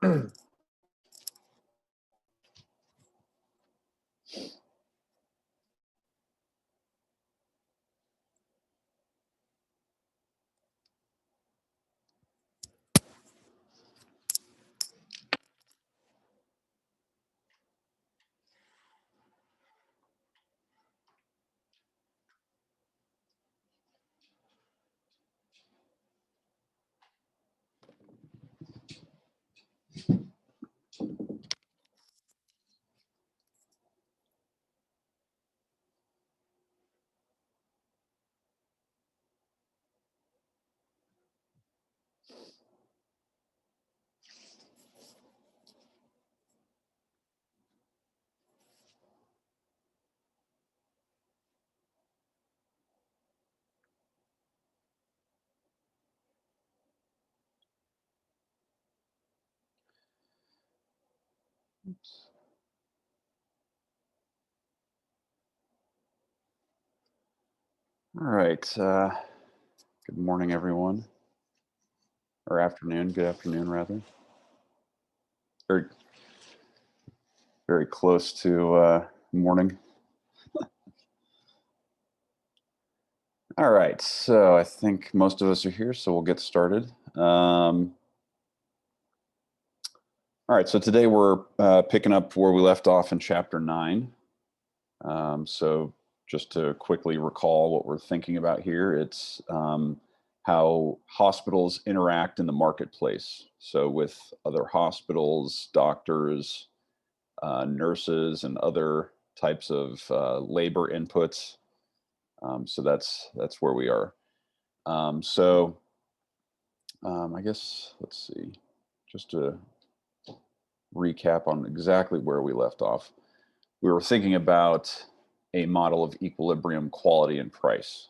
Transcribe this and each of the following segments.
Oops. All right. Good morning, everyone. Or afternoon. Good afternoon, rather. Very, very close to morning. All right. So I think most of us are here, so we'll get started. All right. So today we're picking up where we left off in chapter 9. So just to quickly recall what we're thinking about here, it's how hospitals interact in the marketplace. So with other hospitals, doctors, nurses, and other types of labor inputs. So that's where we are. I guess, let's see, just to recap on exactly where we left off. We were thinking about a model of equilibrium, quality, and price,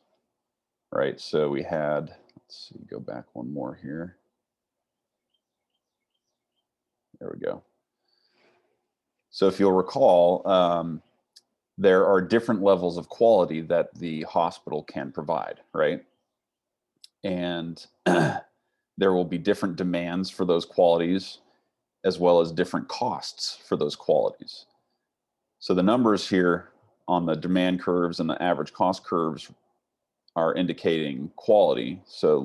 right? So we had, let's see, go back one more here. There we go. So if you'll recall, there are different levels of quality that the hospital can provide, right? And there will be different demands for those qualities, as well as different costs for those qualities. So the numbers here on the demand curves and the average cost curves are indicating quality. So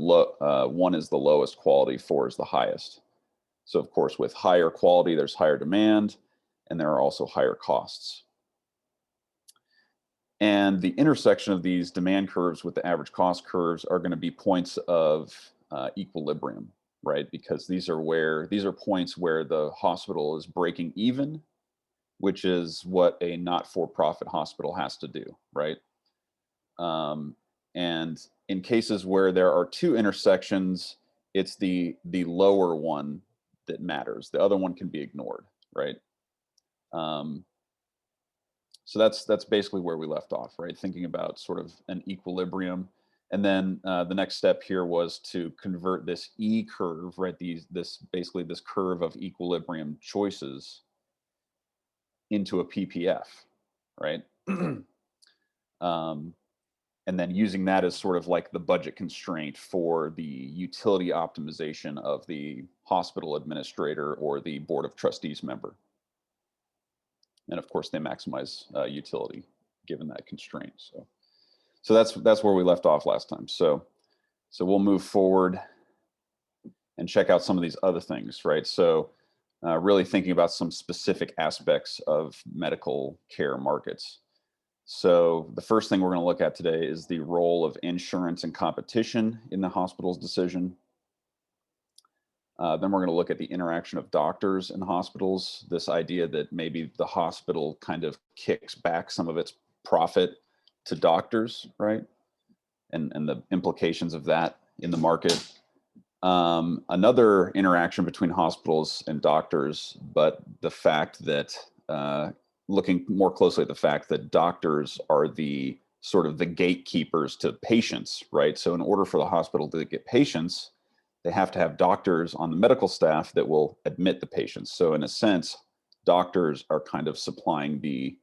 1 is the lowest quality, 4 is the highest. So of course, with higher quality, there's higher demand, and there are also higher costs. And the intersection of these demand curves with the average cost curves are going to be points of equilibrium, right? Because these are points where the hospital is breaking even, which is what a not-for-profit hospital has to do, right? And in cases where there are two intersections, it's the lower one that matters. The other one can be ignored, right? So that's basically where we left off, right? Thinking about sort of an equilibrium. And then the next step here was to convert this E curve, right? This curve of equilibrium choices into a PPF, right? And then using that as sort of like the budget constraint for the utility optimization of the hospital administrator or the board of trustees member. And of course, they maximize utility given that constraint. So that's where we left off last time. So we'll move forward and check out some of these other things, right? So really thinking about some specific aspects of medical care markets. So the first thing we're going to look at today is the role of insurance and competition in the hospital's decision. Then we're going to look at the interaction of doctors and hospitals, this idea that maybe the hospital kind of kicks back some of its profit to doctors, right? And the implications of that in the market. Another interaction between hospitals and doctors, but the fact that looking more closely at the fact that doctors are the sort of the gatekeepers to patients, right? So in order for the hospital to get patients, they have to have doctors on the medical staff that will admit the patients. So in a sense, doctors are kind of supplying the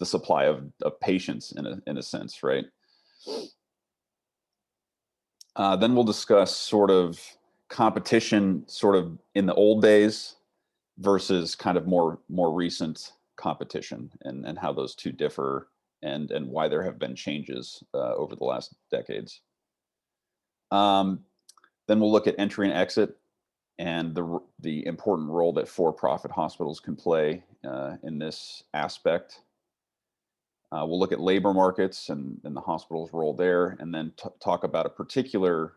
supply of patients in a sense, right? Then we'll discuss sort of competition sort of in the old days versus kind of more recent competition, and how those two differ, and why there have been changes over the last decades. Then we'll look at entry and exit, and the important role that for-profit hospitals can play in this aspect. We'll look at labor markets and the hospital's role there, and then talk about a particular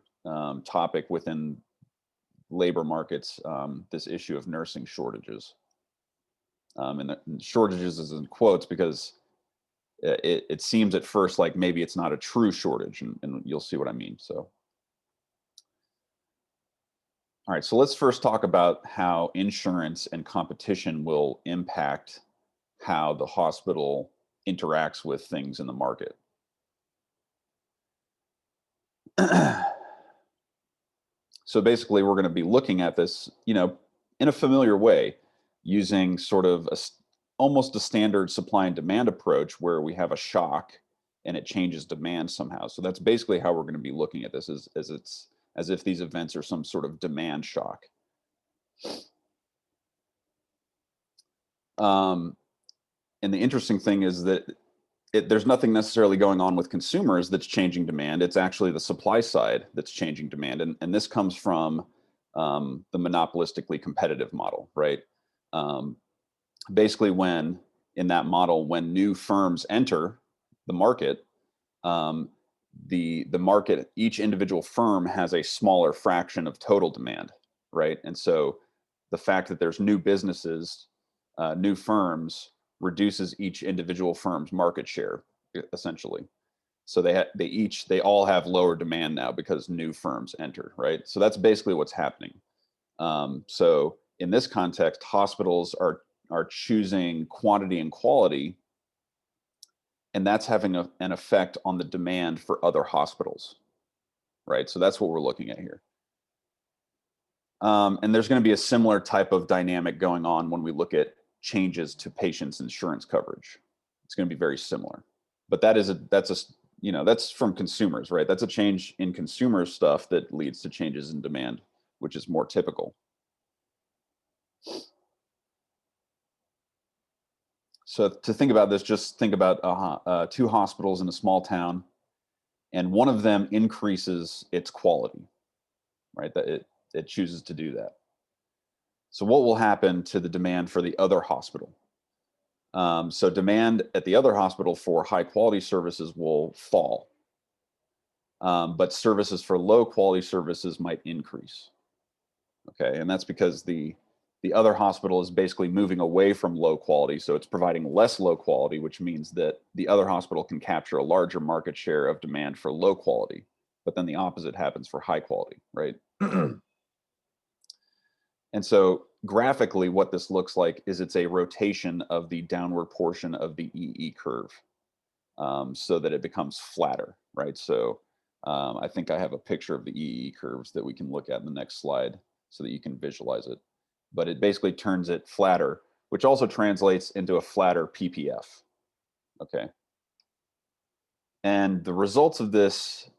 topic within labor markets, this issue of nursing shortages. And the shortages is in quotes because it seems at first like maybe it's not a true shortage, and you'll see what I mean. So, all right, so let's first talk about how insurance and competition will impact how the hospital interacts with things in the market. So basically, we're going to be looking at this, in a familiar way, using sort of almost a standard supply and demand approach where we have a shock and it changes demand somehow. So that's basically how we're going to be looking at this, as if these events are some sort of demand shock. And the interesting thing is that there's nothing necessarily going on with consumers that's changing demand. It's actually the supply side that's changing demand. And this comes from the monopolistically competitive model, right? Basically, in that model, when new firms enter the market, the market, each individual firm has a smaller fraction of total demand, right? And so the fact that there's new businesses, new firms, reduces each individual firm's market share, essentially. So they all have lower demand now because new firms enter, right? So that's basically what's happening. So in this context, hospitals are choosing quantity and quality, and that's having an effect on the demand for other hospitals, right? So that's what we're looking at here. And there's going to be a similar type of dynamic going on when we look at changes to patients' insurance coverage. It's going to be very similar, but that's from consumers, right? That's a change in consumer stuff that leads to changes in demand, which is more typical. So to think about this, just think about two hospitals in a small town, and one of them increases its quality, right? That it chooses to do that. So what will happen to the demand for the other hospital? So demand at the other hospital for high quality services will fall, but services for low quality services might increase. Okay, and that's because the other hospital is basically moving away from low quality, so it's providing less low quality, which means that the other hospital can capture a larger market share of demand for low quality, but then the opposite happens for high quality, right? And so graphically, what this looks like is it's a rotation of the downward portion of the EE curve, so that it becomes flatter, right? So I think I have a picture of the EE curves that we can look at in the next slide so that you can visualize it. But it basically turns it flatter, which also translates into a flatter PPF, okay? And the results of this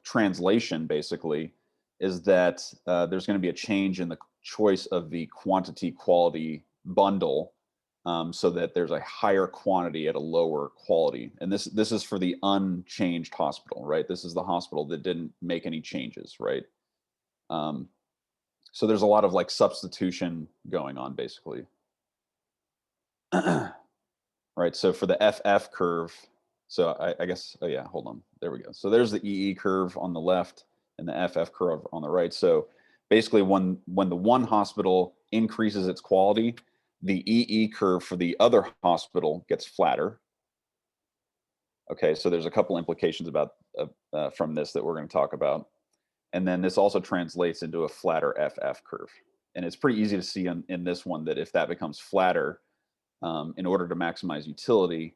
translation basically is that there's going to be a change in the choice of the quantity quality bundle, so that there's a higher quantity at a lower quality. And this is for the unchanged hospital, right? This is the hospital that didn't make any changes, right? So there's a lot of like substitution going on basically. Right, so for the FF curve, so I guess, oh yeah, hold on, there we go. So there's the EE curve on the left and the FF curve on the right. So basically when the one hospital increases its quality, the EE curve for the other hospital gets flatter. Okay, so there's a couple implications about from this that we're going to talk about. And then this also translates into a flatter FF curve. And it's pretty easy to see in this one that if that becomes flatter, in order to maximize utility,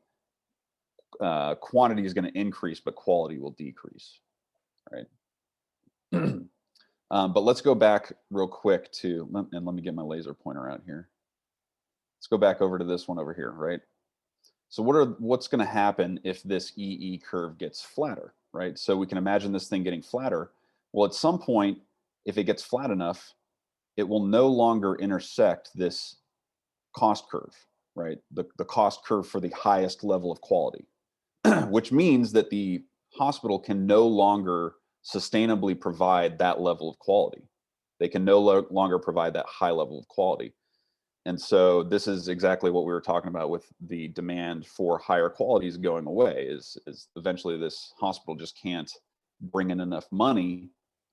quantity is going to increase, but quality will decrease, right? But let's go back real quick and let me get my laser pointer out here. Let's go back over to this one over here, right? So what's going to happen if this EE curve gets flatter, right? So we can imagine this thing getting flatter. Well, at some point, if it gets flat enough, it will no longer intersect this cost curve, right? The cost curve for the highest level of quality, which means that the hospital can no longer sustainably provide that level of quality. They can no longer provide that high level of quality. And so this is exactly what we were talking about with the demand for higher qualities going away, is eventually this hospital just can't bring in enough money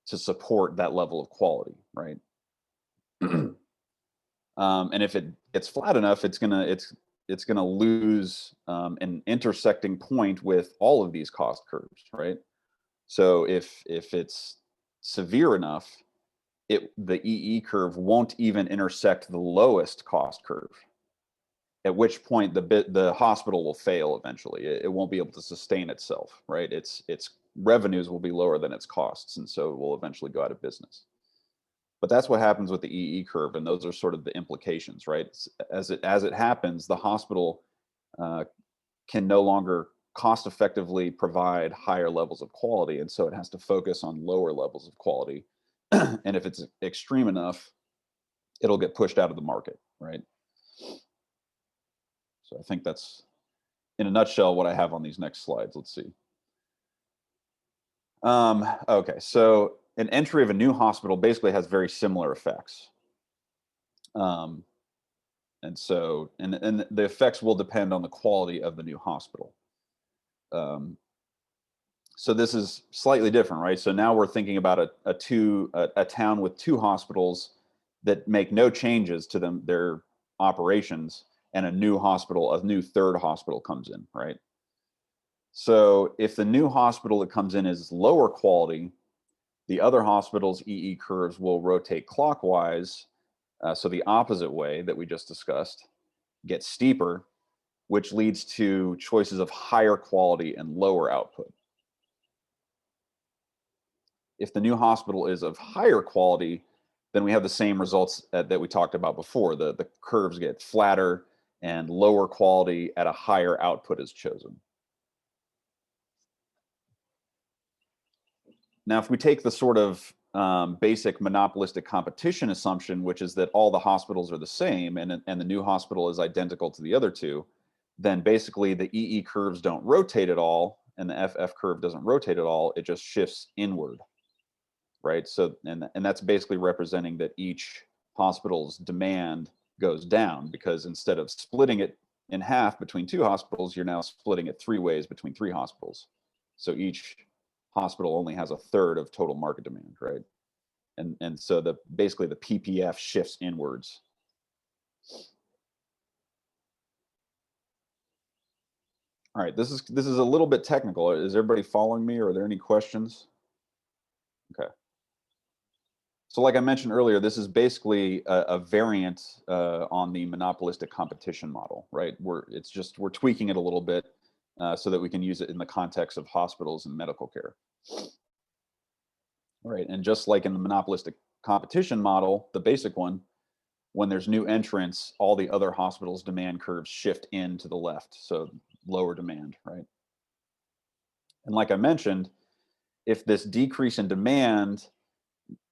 to support that level of quality, right? And if it gets flat enough, it's gonna lose an intersecting point with all of these cost curves, right? So if it's severe enough, the EE curve won't even intersect the lowest cost curve. At which point the hospital will fail eventually. It won't be able to sustain itself, right? Its revenues will be lower than its costs, and so it will eventually go out of business. But that's what happens with the EE curve, and those are sort of the implications, right? As it happens, the hospital can no longer cost effectively provide higher levels of quality, and so it has to focus on lower levels of quality. And if it's extreme enough, it'll get pushed out of the market, right? So I think that's, in a nutshell, what I have on these next slides. Let's see. Okay, so an entry of a new hospital basically has very similar effects. And so, and the effects will depend on the quality of the new hospital. So this is slightly different, right? So now we're thinking about a town with two hospitals that make no changes to their operations, and a new third hospital comes in, right? So if the new hospital that comes in is lower quality, the other hospital's EE curves will rotate clockwise, so the opposite way that we just discussed, gets steeper, which leads to choices of higher quality and lower output. If the new hospital is of higher quality, then we have the same results that we talked about before. The curves get flatter and lower quality at a higher output is chosen. Now, if we take the sort of basic monopolistic competition assumption, which is that all the hospitals are the same and the new hospital is identical to the other two, then basically the EE curves don't rotate at all and the FF curve doesn't rotate at all. It just shifts inward, right? So, and that's basically representing that each hospital's demand goes down, because instead of splitting it in half between two hospitals, you're now splitting it three ways between three hospitals. So each hospital only has a third of total market demand, right? And so basically the PPF shifts inwards. All right, this is a little bit technical. Is everybody following me, or are there any questions? Okay. So like I mentioned earlier, this is basically a variant on the monopolistic competition model, right? We're tweaking it a little bit so that we can use it in the context of hospitals and medical care. All right, and just like in the monopolistic competition model, the basic one, when there's new entrants, all the other hospitals' demand curves shift in to the left, so lower demand, right? And like I mentioned, if this decrease in demand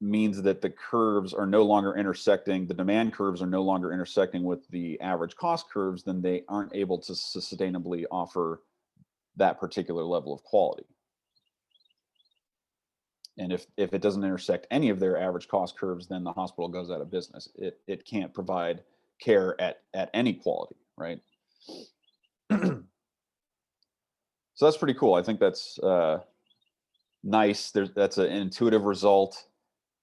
means that the curves are no longer intersecting, the demand curves are no longer intersecting with the average cost curves, then they aren't able to sustainably offer that particular level of quality. And if it doesn't intersect any of their average cost curves, then the hospital goes out of business. It can't provide care at any quality, right? So that's pretty cool. I think that's nice. That's an intuitive result.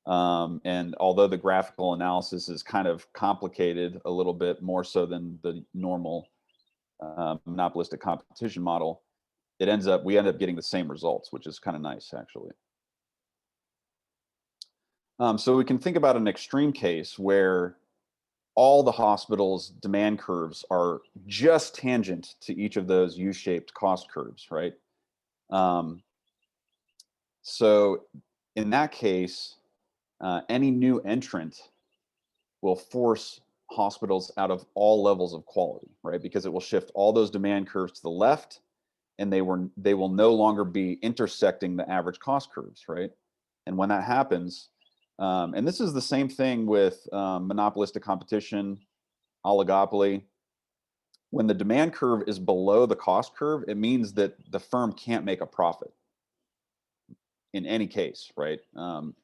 And although the graphical analysis is kind of complicated a little bit more so than the normal monopolistic competition model, we end up getting the same results, which is kind of nice, actually. So we can think about an extreme case where all the hospitals' demand curves are just tangent to each of those U-shaped cost curves, right? So in that case, any new entrant will force hospitals out of all levels of quality, right? Because it will shift all those demand curves to the left, and they will no longer be intersecting the average cost curves, right? And when that happens, And this is the same thing with monopolistic competition, oligopoly. When the demand curve is below the cost curve, it means that the firm can't make a profit in any case, right? And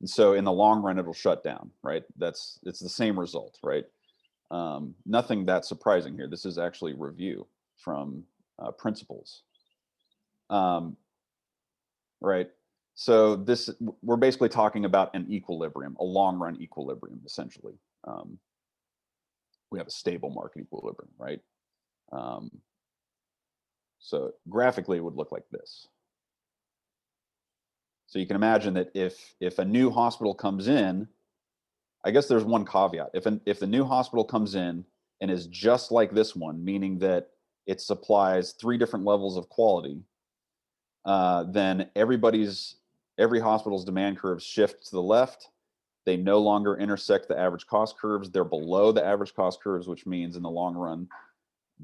so in the long run, it'll shut down, right? It's the same result, right? Nothing that surprising here. This is actually review from principles, right? So we're basically talking about an equilibrium, a long run equilibrium, essentially. We have a stable market equilibrium, right? So graphically, it would look like this. So you can imagine that if a new hospital comes in, I guess there's one caveat. If the new hospital comes in and is just like this one, meaning that it supplies 3 different levels of quality, then every hospital's demand curves shift to the left. They no longer intersect the average cost curves. They're below the average cost curves, which means in the long run,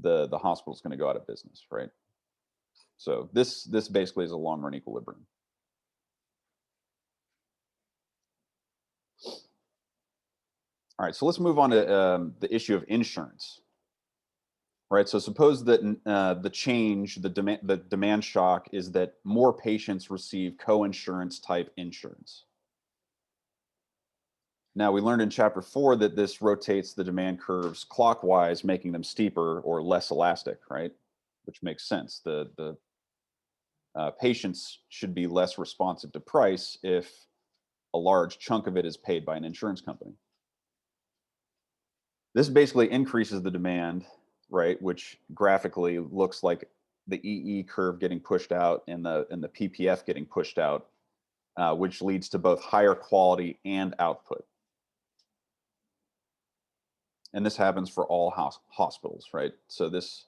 the hospital is going to go out of business, right? So this basically is a long run equilibrium. All right, so let's move on to the issue of insurance. Right, so suppose that the demand shock is that more patients receive co-insurance type insurance. Now, we learned in chapter 4 that this rotates the demand curves clockwise, making them steeper or less elastic, right? Which makes sense. The patients should be less responsive to price if a large chunk of it is paid by an insurance company. This basically increases the demand, right? Which graphically looks like the EE curve getting pushed out and the PPF getting pushed out, which leads to both higher quality and output. And this happens for all hospitals, right? So this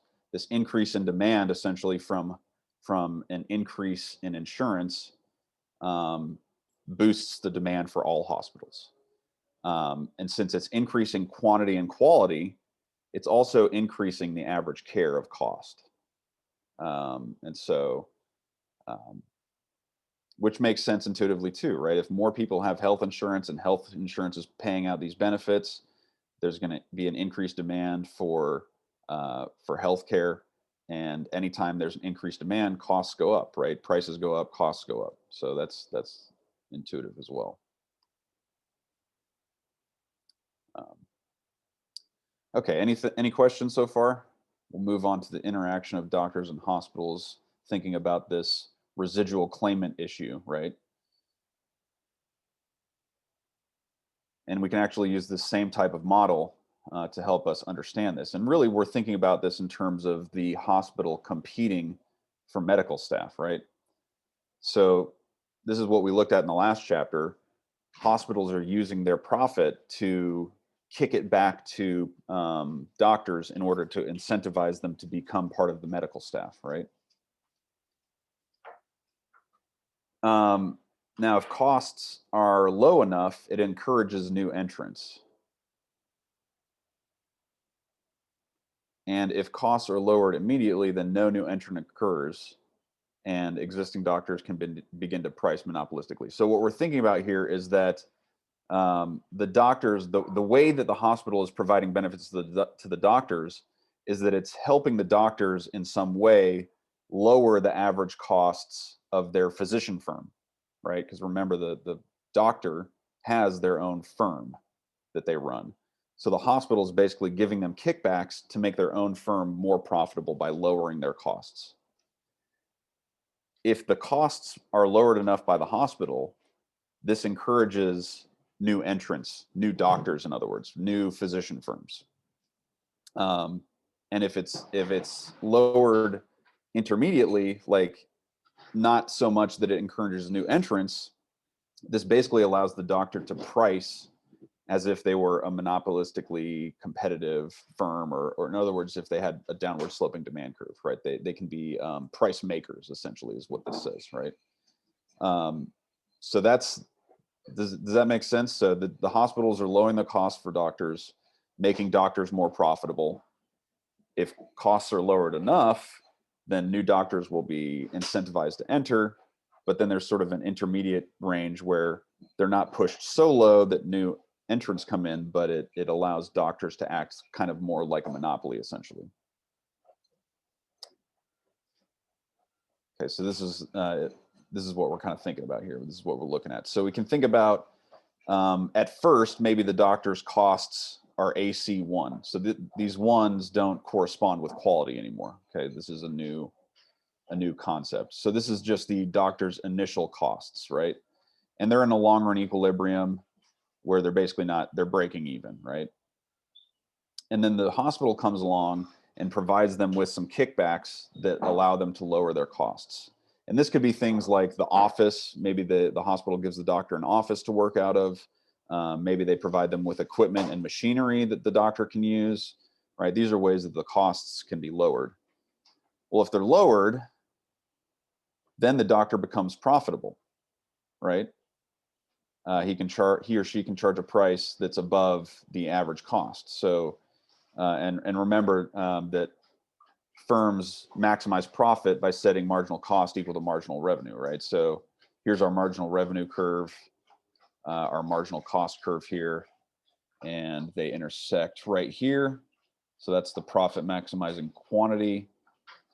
increase in demand, essentially from an increase in insurance, boosts the demand for all hospitals. And since it's increasing quantity and quality, it's also increasing the average care of cost. And so, which makes sense intuitively too, right? If more people have health insurance and health insurance is paying out these benefits, there's going to be an increased demand for healthcare. And anytime there's an increased demand, costs go up, right? Prices go up, costs go up. So that's intuitive as well. Okay, any questions so far? We'll move on to the interaction of doctors and hospitals, thinking about this residual claimant issue, right? And we can actually use the same type of model to help us understand this. And really, we're thinking about this in terms of the hospital competing for medical staff, right? So this is what we looked at in the last chapter. Hospitals are using their profit to kick it back to doctors in order to incentivize them to become part of the medical staff, right? Now, if costs are low enough, it encourages new entrants. And if costs are lowered immediately, then no new entrant occurs and existing doctors can begin to price monopolistically. So what we're thinking about here is that the doctors, the way that the hospital is providing benefits to the doctors is that it's helping the doctors in some way lower the average costs of their physician firm, right? Because remember, the doctor has their own firm that they run. So the hospital is basically giving them kickbacks to make their own firm more profitable by lowering their costs. If the costs are lowered enough by the hospital, this encourages new entrants, new doctors, in other words, new physician firms. And if it's lowered intermediately, like not so much that it encourages new entrants, this basically allows the doctor to price as if they were a monopolistically competitive firm, or in other words, if they had a downward sloping demand curve, right? They can be price makers, essentially, is what this says, right? So does that make sense? So the hospitals are lowering the cost for doctors, making doctors more profitable. If costs are lowered enough, then new doctors will be incentivized to enter. But then there's sort of an intermediate range where they're not pushed so low that new entrants come in, but it allows doctors to act kind of more like a monopoly, essentially. Okay, so this is what we're kind of thinking about here. This is what we're looking at. So we can think about, at first, maybe the doctor's costs are AC1. So these ones don't correspond with quality anymore. Okay, this is a new concept. So this is just the doctor's initial costs, right? And they're in a long run equilibrium where they're basically they're breaking even, right? And then the hospital comes along and provides them with some kickbacks that allow them to lower their costs. And this could be things like the office. Maybe the hospital gives the doctor an office to work out of. Maybe they provide them with equipment and machinery that the doctor can use, right? These are ways that the costs can be lowered. Well, if they're lowered, then the doctor becomes profitable, right? He or she can charge a price that's above the average cost. So, and remember that firms maximize profit by setting marginal cost equal to marginal revenue, right? So here's our marginal revenue curve, our marginal cost curve here, and they intersect right here. So that's the profit maximizing quantity,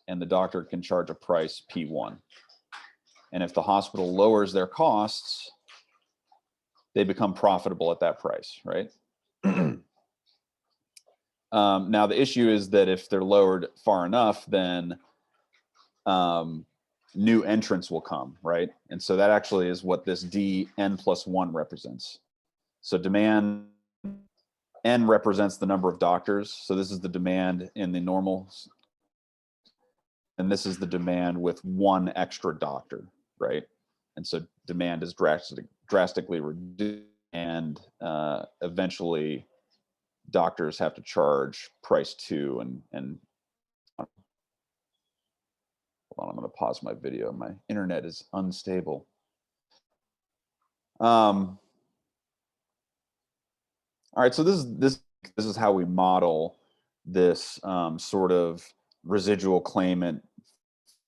and the doctor can charge a price P1. And if the hospital lowers their costs, they become profitable at that price, right? Now, the issue is that if they're lowered far enough, then new entrants will come, right? And so that actually is what this DN+1 represents. So demand N represents the number of doctors. So this is the demand in the normal, and this is the demand with one extra doctor, right? And so demand is drastically reduced, and eventually doctors have to charge price 2. And hold on, I'm going to pause my video. My internet is unstable. All right, so this is how we model this sort of residual claimant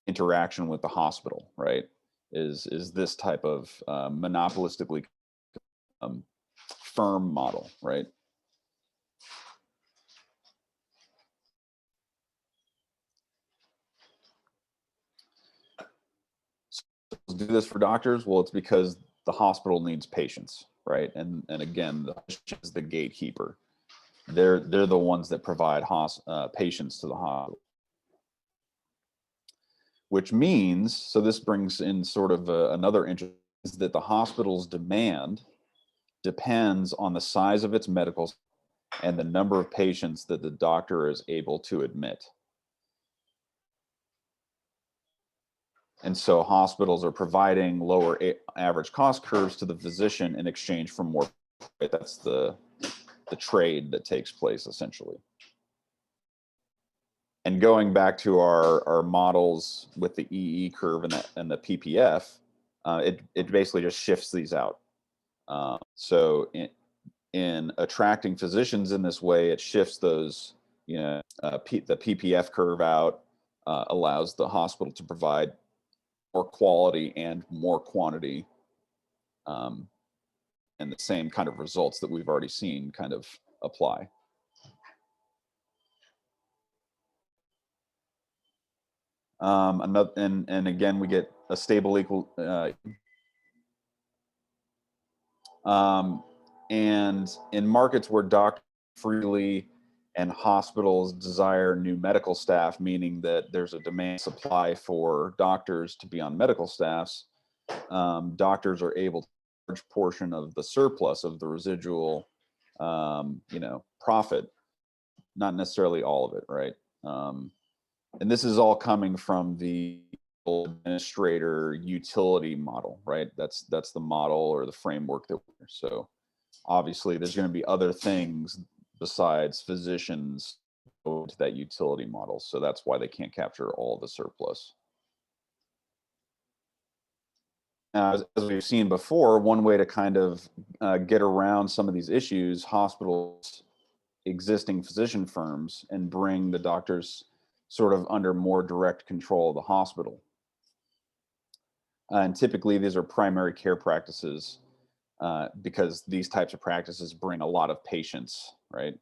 interaction with the hospital, right? Is this type of monopolistically firm model, right? So do this for doctors? Well, it's because the hospital needs patients, right? And again, the patient is the gatekeeper. They're the ones that provide patients to the hospital. Which means, so this brings in sort of another interest, is that the hospital's demand depends on the size of its medical and the number of patients that the doctor is able to admit. And so hospitals are providing lower average cost curves to the physician in exchange for more. That's the trade that takes place, essentially. And going back to our models with the EE curve and the PPF, it basically just shifts these out. So in attracting physicians in this way, it shifts those, the PPF curve out, allows the hospital to provide more quality and more quantity, and the same kind of results that we've already seen kind of apply. And again, we get a stable equal. And in markets where doctors freely and hospitals desire new medical staff, meaning that there's a demand supply for doctors to be on medical staffs, doctors are able to large portion of the surplus of the residual, profit, not necessarily all of it, right? And this is all coming from the administrator utility model, right? That's the model or the framework that we're, so obviously there's going to be other things besides physicians go to that utility model. So that's why they can't capture all the surplus. Now, as we've seen before, one way to kind of get around some of these issues, hospitals, existing physician firms, and bring the doctors sort of under more direct control of the hospital. And typically these are primary care practices. because these types of practices bring a lot of patients, right?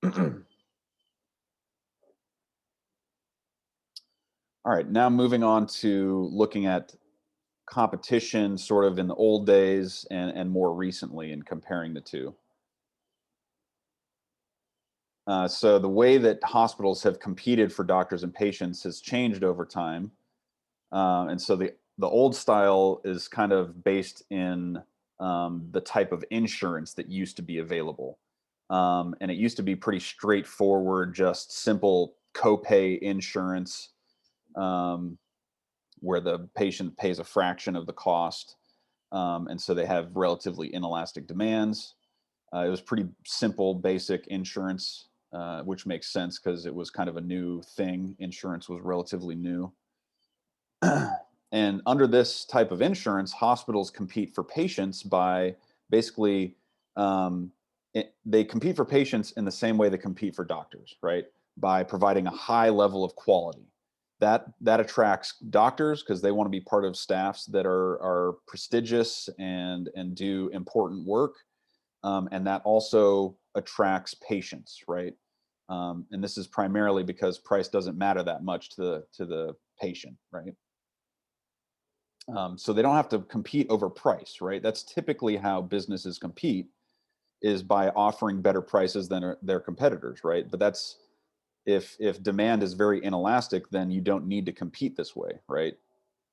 All right, now moving on to looking at competition sort of in the old days and more recently, and comparing the two. So the way that hospitals have competed for doctors and patients has changed over time. And so the old style is kind of based in the type of insurance that used to be available. And it used to be pretty straightforward, just simple copay insurance, um, where the patient pays a fraction of the cost. And so they have relatively inelastic demands. It was pretty simple, basic insurance, which makes sense because it was kind of a new thing. Insurance was relatively new. And under this type of insurance, hospitals compete for patients by basically, they compete for patients in the same way they compete for doctors, right? By providing a high level of quality. That attracts doctors because they want to be part of staffs that are prestigious and do important work, and that also attracts patients, right? And this is primarily because price doesn't matter that much to the patient, right? So they don't have to compete over price, right? That's typically how businesses compete, is by offering better prices than their competitors, right? But that's, if demand is very inelastic, then you don't need to compete this way, right?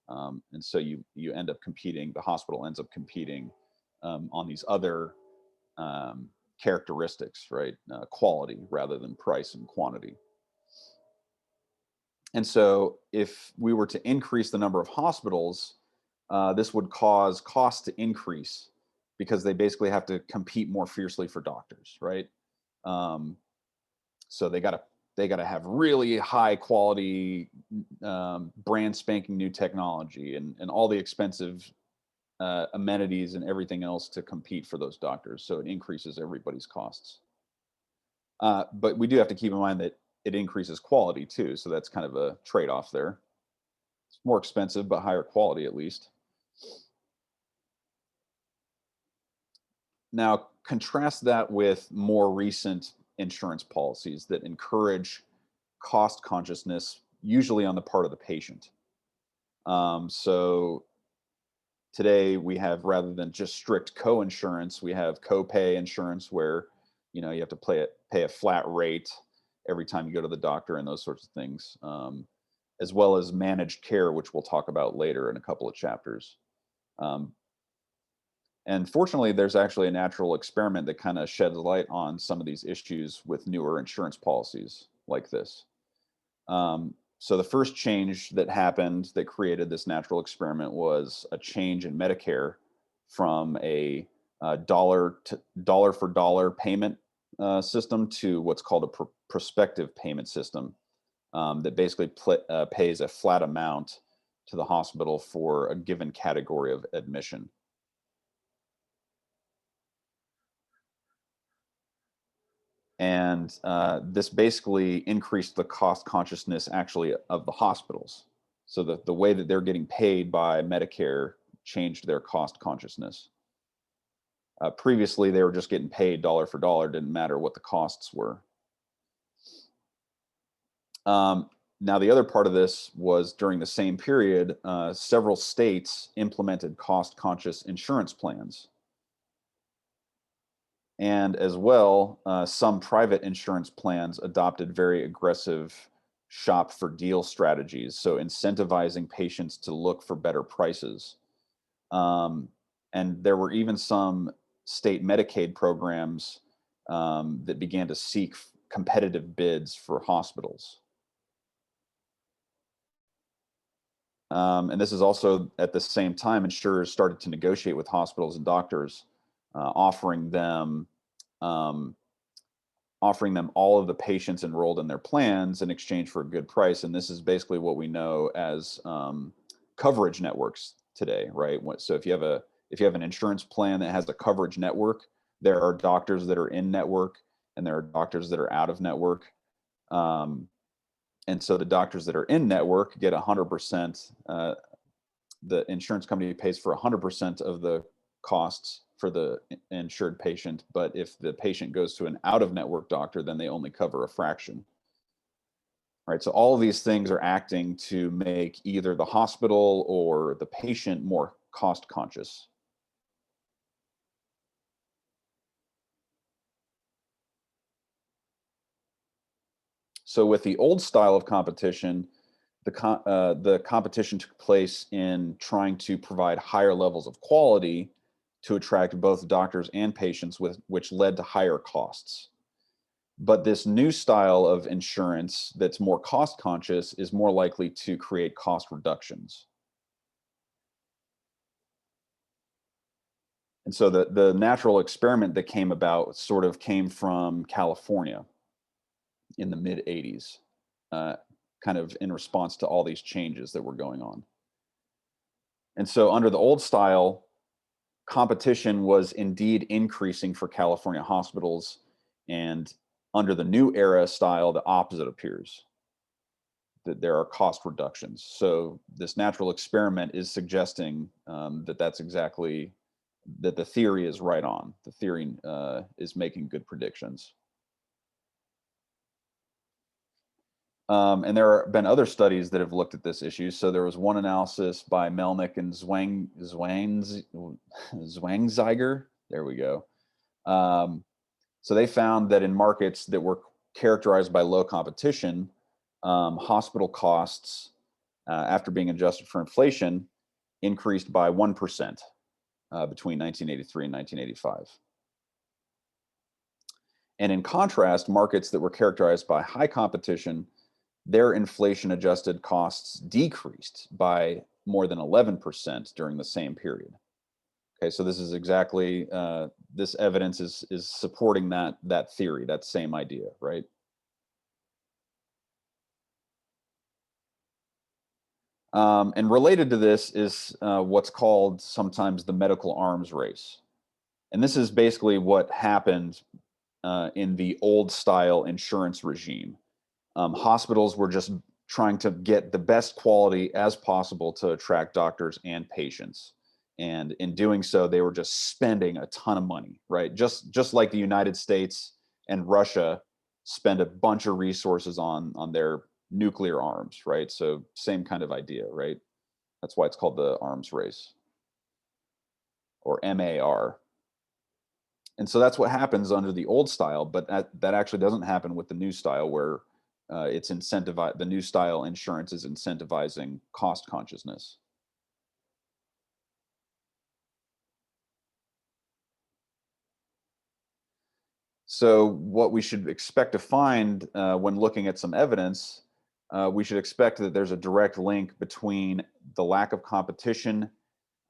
And so you end up competing. The hospital ends up competing on these other characteristics, right? Quality rather than price and quantity. And so if we were to increase the number of hospitals, this would cause costs to increase because they basically have to compete more fiercely for doctors, right? Um, so they gotta have really high quality, brand spanking new technology and all the expensive amenities and everything else to compete for those doctors. So it increases everybody's costs. But we do have to keep in mind that it increases quality too. So that's kind of a trade off there. It's more expensive, but higher quality at least. Now, contrast that with more recent insurance policies that encourage cost consciousness, usually on the part of the patient. So today we have, rather than just strict co-insurance, we have co-pay insurance where you have to pay a flat rate every time you go to the doctor and those sorts of things, as well as managed care, which we'll talk about later in a couple of chapters. Um, And fortunately, there's actually a natural experiment that kind of sheds light on some of these issues with newer insurance policies like this. So the first change that happened that created this natural experiment was a change in Medicare from a dollar for dollar payment system to what's called a prospective payment system, that basically pays a flat amount to the hospital for a given category of admission. And this basically increased the cost consciousness actually of the hospitals. So the way that they're getting paid by Medicare changed their cost consciousness. Previously, they were just getting paid dollar for dollar, didn't matter what the costs were. Now, the other part of this was during the same period, several states implemented cost conscious insurance plans. And as well, some private insurance plans adopted very aggressive shop for deal strategies, so incentivizing patients to look for better prices. Um, and there were even some state Medicaid programs that began to seek competitive bids for hospitals. And this is also at the same time, insurers started to negotiate with hospitals and doctors, offering them um, offering them all of the patients enrolled in their plans in exchange for a good price. And this is basically what we know as coverage networks today, right? So if you have an insurance plan that has a coverage network, there are doctors that are in network and there are doctors that are out of network. And so the doctors that are in network get 100%. The insurance company pays for 100% of the costs for the insured patient, but if the patient goes to an out-of-network doctor, then they only cover a fraction. Right, so all of these things are acting to make either the hospital or the patient more cost conscious. So with the old style of competition, the competition took place in trying to provide higher levels of quality to attract both doctors and patients, which led to higher costs. But this new style of insurance that's more cost conscious is more likely to create cost reductions. And so the natural experiment that came about sort of came from California in the mid 80s, kind of in response to all these changes that were going on. And so under the old style, competition was indeed increasing for California hospitals. And under the new era style, the opposite appears, that there are cost reductions. So this natural experiment is suggesting that's exactly, that the theory is right on. The theory is making good predictions. And there have been other studies that have looked at this issue. So there was one analysis by Melnick and Zwangziger. There we go. So they found that in markets that were characterized by low competition, hospital costs, after being adjusted for inflation, increased by 1% between 1983 and 1985. And in contrast, markets that were characterized by high competition, their inflation adjusted costs decreased by more than 11% during the same period. Okay, so this is exactly, this evidence is supporting that theory, that same idea, right? And related to this is what's called sometimes the medical arms race. And this is basically what happened in the old style insurance regime. Hospitals were just trying to get the best quality as possible to attract doctors and patients. And in doing so, they were just spending a ton of money, right? Just like the United States and Russia spend a bunch of resources on their nuclear arms, right? So same kind of idea, right? That's why it's called the arms race, or MAR. And so that's what happens under the old style, but that actually doesn't happen with the new style, where it's incentivized. The new style insurance is incentivizing cost consciousness. So what we should expect to find when looking at some evidence, we should expect that there's a direct link between the lack of competition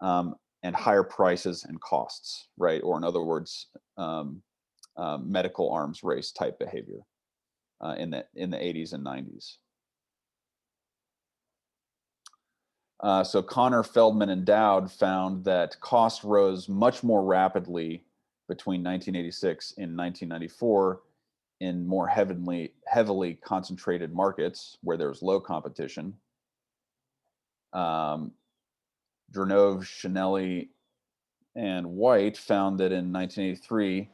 and higher prices and costs, right? Or in other words, medical arms race type behavior in the 80s and 90s. So Connor, Feldman, and Dowd found that cost rose much more rapidly between 1986 and 1994 in more heavily concentrated markets where there's low competition. Drenove, Chanelli, and White found that in 1983,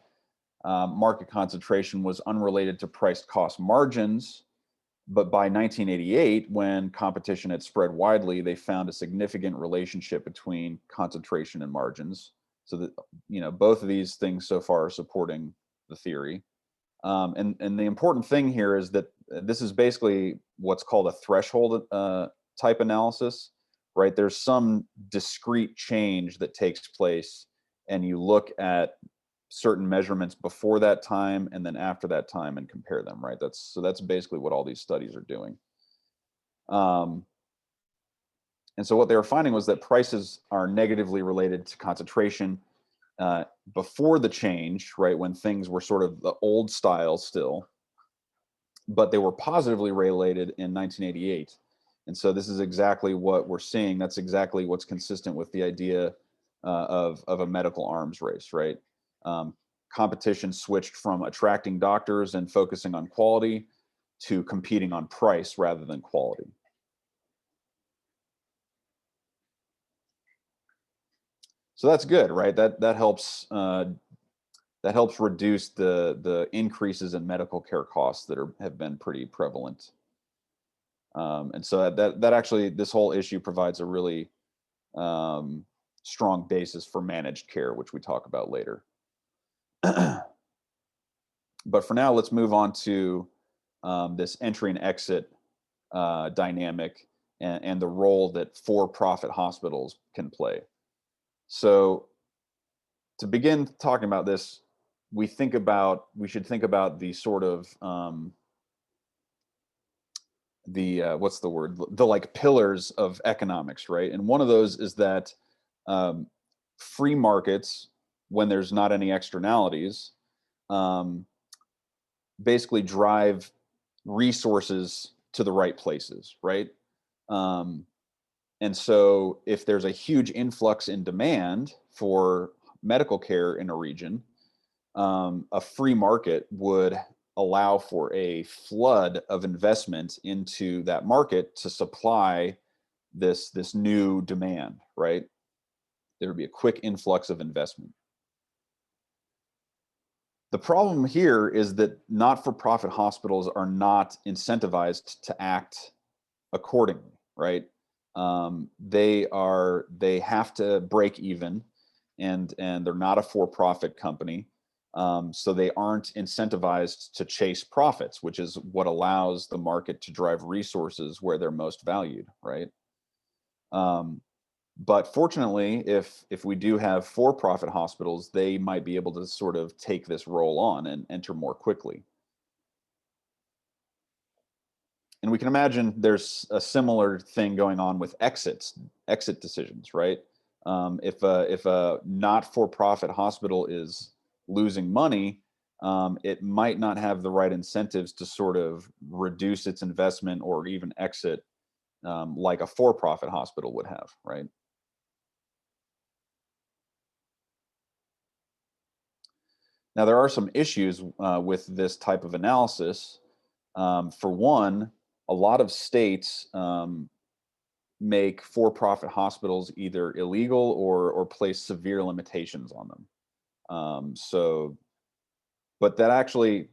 market concentration was unrelated to price cost margins. But by 1988, when competition had spread widely, they found a significant relationship between concentration and margins. So that, both of these things so far are supporting the theory. And the important thing here is that this is basically what's called a threshold type analysis, right? There's some discrete change that takes place, and you look at certain measurements before that time and then after that time and compare them, right? That's basically what all these studies are doing. And so what they were finding was that prices are negatively related to concentration before the change, right? When things were sort of the old style still, but they were positively related in 1988. And so this is exactly what we're seeing. That's exactly what's consistent with the idea of a medical arms race, right? Competition switched from attracting doctors and focusing on quality to competing on price rather than quality. So So that's good, right? That helps reduce the increases in medical care costs that have been pretty prevalent. And so that actually, this whole issue provides a really strong basis for managed care, which we talk about later. But for now, let's move on to this entry and exit dynamic and the role that for-profit hospitals can play. So to begin talking about this, we should think about the sort of what's the word, the like pillars of economics, right? And one of those is that um, free markets, when there's not any externalities, um, basically drive resources to the right places, right? Um, and so if there's a huge influx in demand for medical care in a region, a free market would allow for a flood of investment into that market to supply this new demand, right? There would be a quick influx of investment. The problem here is that not-for-profit hospitals are not incentivized to act accordingly, right? They have to break even, and they're not a for-profit company, so they aren't incentivized to chase profits, which is what allows the market to drive resources where they're most valued, right? But fortunately, if we do have for-profit hospitals, they might be able to sort of take this role on and enter more quickly. And we can imagine there's a similar thing going on with exit decisions, right? If a not-for-profit hospital is losing money, it might not have the right incentives to sort of reduce its investment or even exit, like a for-profit hospital would have, right? Now, there are some issues with this type of analysis. For one, a lot of states make for-profit hospitals either illegal or place severe limitations on them. So, but that actually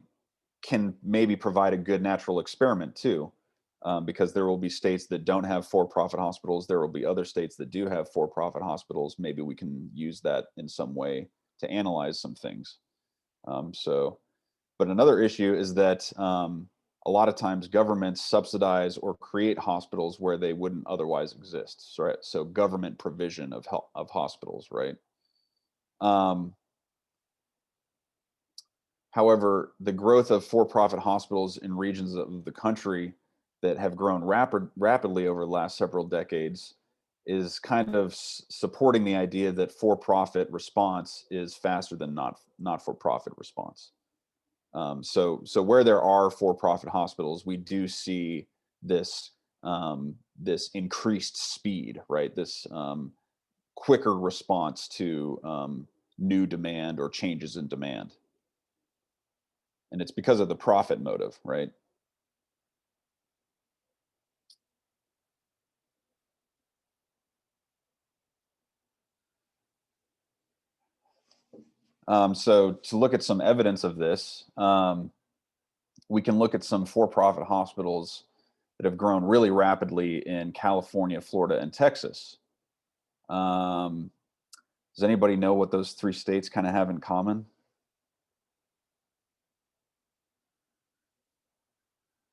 can maybe provide a good natural experiment too, because there will be states that don't have for-profit hospitals. There will be other states that do have for-profit hospitals. Maybe we can use that in some way to analyze some things. But another issue is that a lot of times governments subsidize or create hospitals where they wouldn't otherwise exist, right? So government provision of hospitals, right? Um, However, the growth of for-profit hospitals in regions of the country that have grown rapidly over the last several decades is kind of supporting the idea that for-profit response is faster than not-for-profit response. So where there are for-profit hospitals, we do see this this increased speed, right? This quicker response to new demand or changes in demand, and it's because of the profit motive, right? So to look at some evidence of this, we can look at some for-profit hospitals that have grown really rapidly in California, Florida, and Texas. Um, Does anybody know what those three states kind of have in common?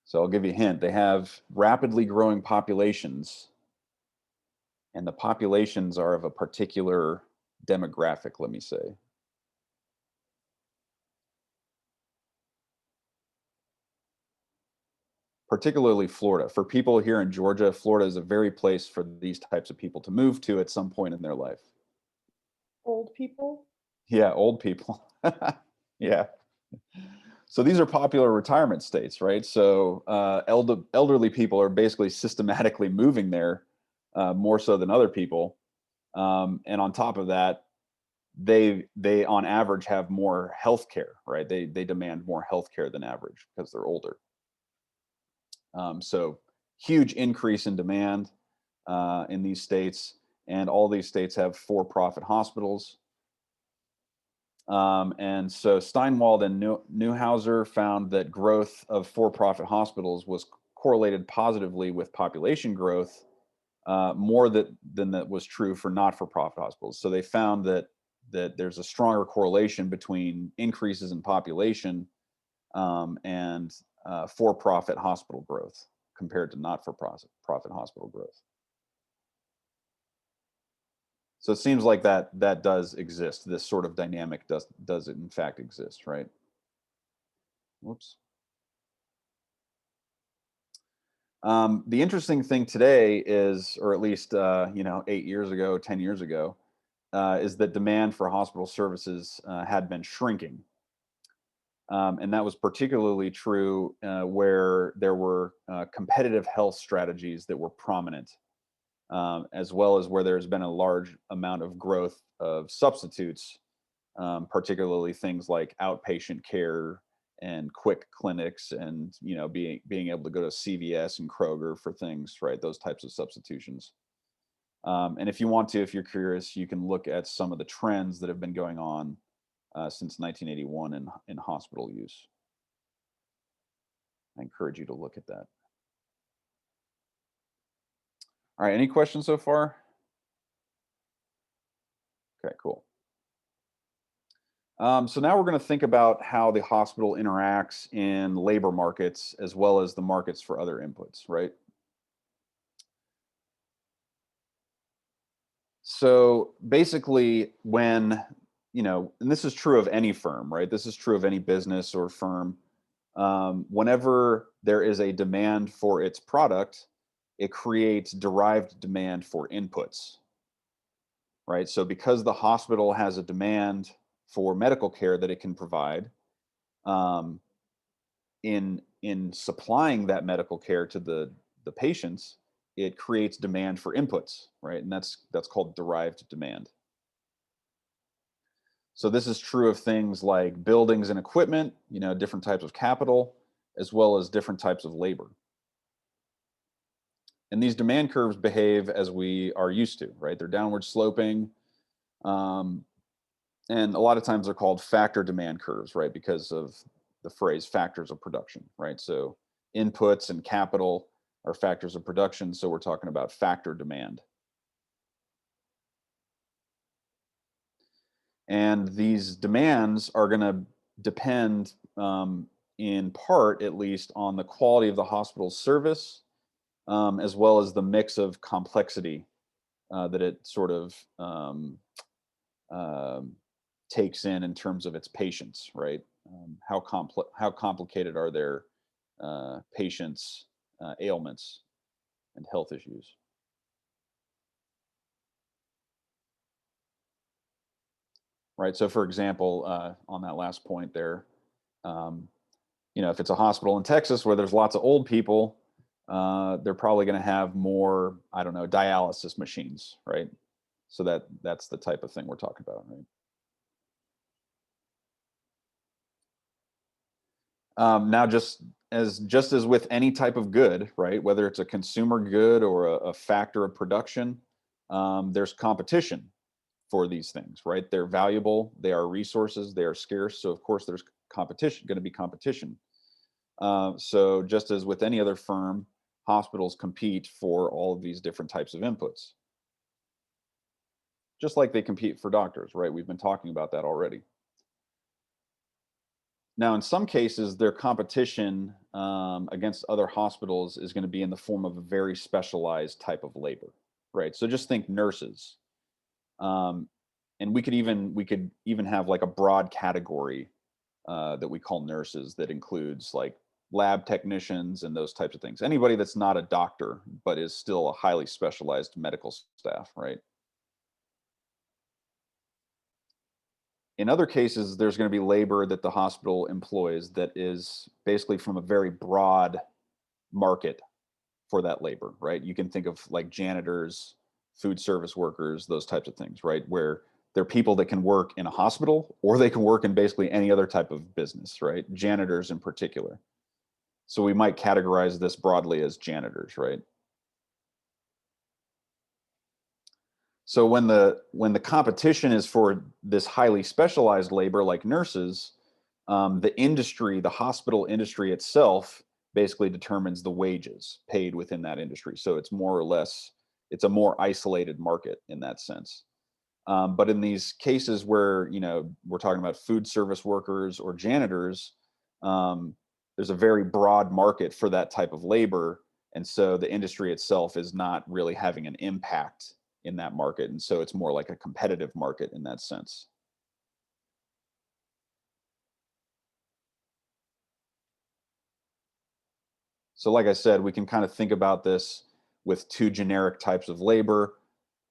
So I'll give you a hint. They have rapidly growing populations, and the populations are of a particular demographic, let me say. Particularly Florida. For people here in Georgia, Florida is a very place for these types of people to move to at some point in their life. Old people? Yeah, old people. Yeah. So these are popular retirement states, right? So elderly people are basically systematically moving there, more so than other people. And on top of that, they on average have more health care, right? They demand more health care than average because they're older. So huge increase in demand in these states. and all these states have for-profit hospitals. And so Steinwald and Neuhauser found that growth of for-profit hospitals was correlated positively with population growth, more than that was true for not-for-profit hospitals. So they found that there's a stronger correlation between increases in population and for-profit hospital growth compared to not-for-profit hospital growth. So it seems like that does exist. This sort of dynamic does in fact exist, right? Whoops. The interesting thing today is, or at least 8 years ago, 10 years ago, is that demand for hospital services had been shrinking. And that was particularly true where there were competitive health strategies that were prominent, as well as where there's been a large amount of growth of substitutes, particularly things like outpatient care and quick clinics, and being able to go to CVS and Kroger for things, right? Those types of substitutions. And if you're curious, you can look at some of the trends that have been going on since 1981 in hospital use. I encourage you to look at that. All right, any questions so far? Okay, cool. So now we're going to think about how the hospital interacts in labor markets as well as the markets for other inputs, right? So basically, when, and this is true of any firm, right? This is true of any business or firm. Whenever there is a demand for its product, it creates derived demand for inputs, right? So because the hospital has a demand for medical care that it can provide, um, in supplying that medical care to the patients, it creates demand for inputs, right? And that's called derived demand. So this is true of things like buildings and equipment, different types of capital, as well as different types of labor. And these demand curves behave as we are used to, right? They're downward sloping. Um, and a lot of times they're called factor demand curves, right? Because of the phrase factors of production, right? So inputs and capital are factors of production. So we're talking about factor demand. And these demands are going to depend, in part at least, on the quality of the hospital's service, as well as the mix of complexity that it sort of um, takes in terms of its patients, right? How complicated are their patients' ailments and health issues? Right. So, for example, on that last point there, um, if it's a hospital in Texas where there's lots of old people, they're probably going to have more, I don't know, dialysis machines, right? So that's the type of thing we're talking about, right? Now, just as with any type of good, right? Whether it's a consumer good or a factor of production, there's competition for these things, right? They're valuable, they are resources, they are scarce. So of course, there's competition, going to be competition. So just as with any other firm, hospitals compete for all of these different types of inputs, just like they compete for doctors, right? We've been talking about that already. Now, in some cases, their competition against other hospitals is going to be in the form of a very specialized type of labor, right? So just think nurses, um, and we could even have like a broad category that we call nurses that includes like lab technicians and those types of things. Anybody that's not a doctor but is still a highly specialized medical staff, right? In other cases, there's going to be labor that the hospital employs that is basically from a very broad market for that labor, right? You can think of like janitors, food service workers, those types of things, right? Where they're people that can work in a hospital or they can work in basically any other type of business, right? Janitors in particular. So we might categorize this broadly as janitors, right? So when the competition is for this highly specialized labor like nurses, the industry, the hospital industry itself, basically determines the wages paid within that industry. So it's more or less, it's a more isolated market in that sense. But in these cases where, we're talking about food service workers or janitors, um, there's a very broad market for that type of labor. And so the industry itself is not really having an impact in that market. And so it's more like a competitive market in that sense. So like I said, we can kind of think about this with two generic types of labor.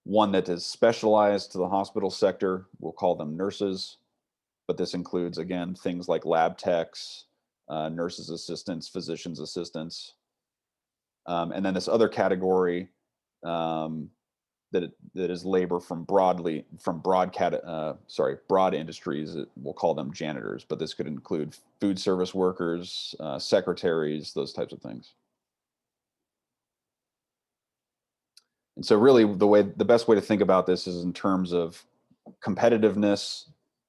One that is specialized to the hospital sector, we'll call them nurses, but this includes, again, things like lab techs, nurses assistants, physicians assistants. And then this other category um, that is labor from broad industries. We'll call them janitors, but this could include food service workers, secretaries, those types of things. And so really the best way to think about this is in terms of competitiveness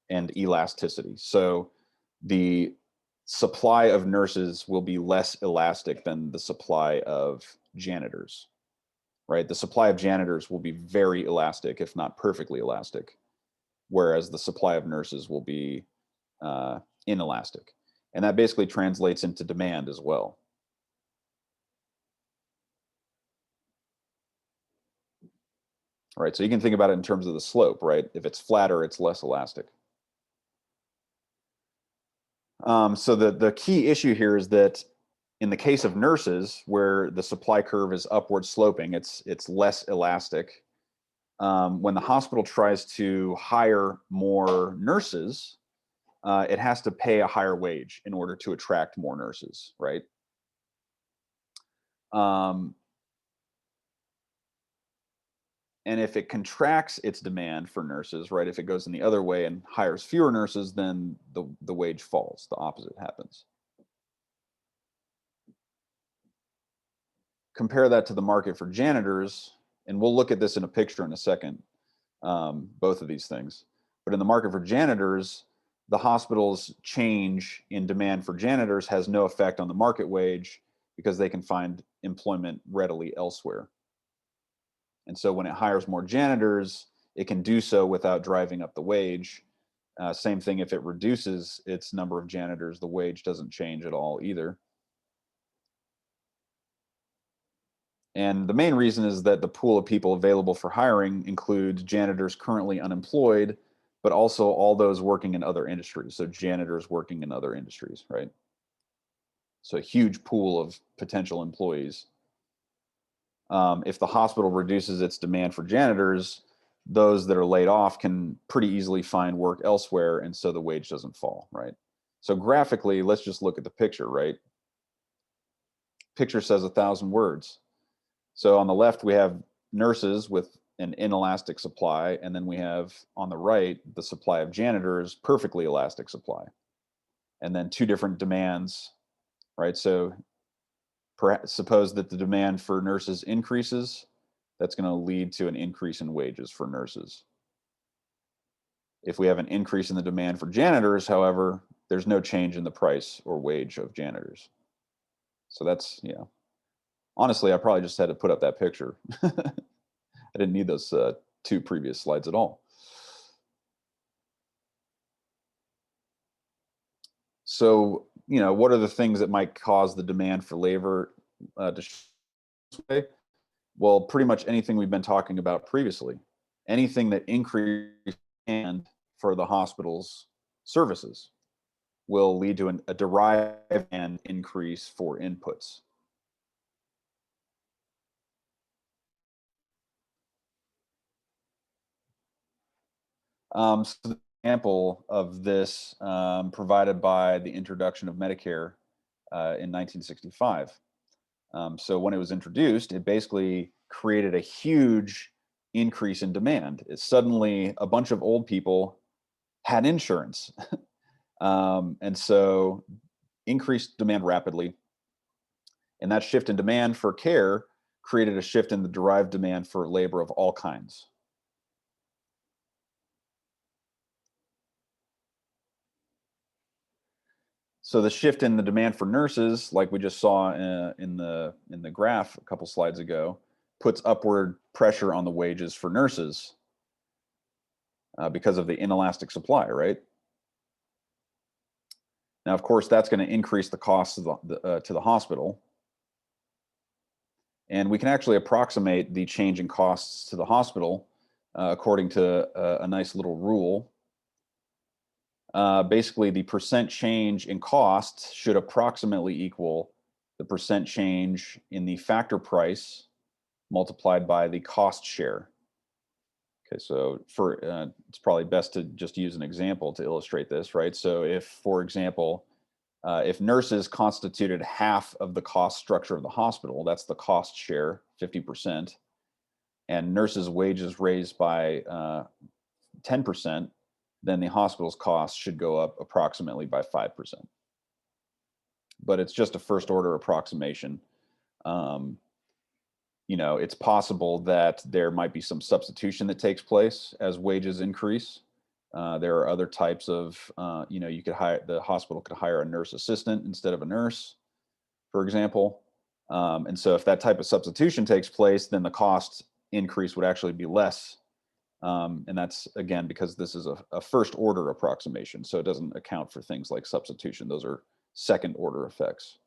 and elasticity. So the supply of nurses will be less elastic than the supply of janitors, right? The supply of janitors will be very elastic, if not perfectly elastic, whereas the supply of nurses will be inelastic. And that basically translates into demand as well. Right, so you can think about it in terms of the slope, right? If it's flatter, it's less elastic. So the key issue here is that in the case of nurses, where the supply curve is upward sloping, it's less elastic. When the hospital tries to hire more nurses, it has to pay a higher wage in order to attract more nurses, right? Um, and if it contracts its demand for nurses, right, if it goes in the other way and hires fewer nurses, then the wage falls. The opposite happens. Compare that to the market for janitors, and we'll look at this in a picture in a second, both of these things. But in the market for janitors, the hospital's change in demand for janitors has no effect on the market wage because they can find employment readily elsewhere. And so when it hires more janitors, it can do so without driving up the wage. Same thing if it reduces its number of janitors, the wage doesn't change at all either. And the main reason is that the pool of people available for hiring includes janitors currently unemployed, but also all those working in other industries. So janitors working in other industries, right? So a huge pool of potential employees. If the hospital reduces its demand for janitors, those that are laid off can pretty easily find work elsewhere, and so the wage doesn't fall, right? So graphically, let's just look at the picture, right? Picture says 1,000 words. So on the left, we have nurses with an inelastic supply, and then we have on the right, the supply of janitors, perfectly elastic supply. And then two different demands, right? So perhaps suppose that the demand for nurses increases, that's going to lead to an increase in wages for nurses. If we have an increase in the demand for janitors, however, there's no change in the price or wage of janitors. So that's, honestly, I probably just had to put up that picture. I didn't need those two previous slides at all. So, what are the things that might cause the demand for labor to sway? Well, pretty much anything we've been talking about previously. Anything that increases demand for the hospital's services will lead to a derived and increase for inputs. So the example of this provided by the introduction of Medicare in 1965. So when it was introduced, it basically created a huge increase in demand. It suddenly, a bunch of old people had insurance. And so increased demand rapidly. And that shift in demand for care created a shift in the derived demand for labor of all kinds. So the shift in the demand for nurses, like we just saw in the graph a couple slides ago, puts upward pressure on the wages for nurses because of the inelastic supply, right? Now, of course, that's going to increase the costs of to the hospital. And we can actually approximate the change in costs to the hospital according to a nice little rule. Basically, the percent change in costs should approximately equal the percent change in the factor price multiplied by the cost share. Okay, so it's probably best to just use an example to illustrate this, right? So if, for example, if nurses constituted half of the cost structure of the hospital, that's the cost share, 50%, and nurses' wages raised by 10%, then the hospital's costs should go up approximately by 5%. But it's just a first order approximation. It's possible that there might be some substitution that takes place as wages increase. There are other types of, the hospital could hire a nurse assistant instead of a nurse, for example. And so if that type of substitution takes place, then the cost increase would actually be less. And that's, again, because this is a first order approximation. So it doesn't account for things like substitution. Those are second order effects.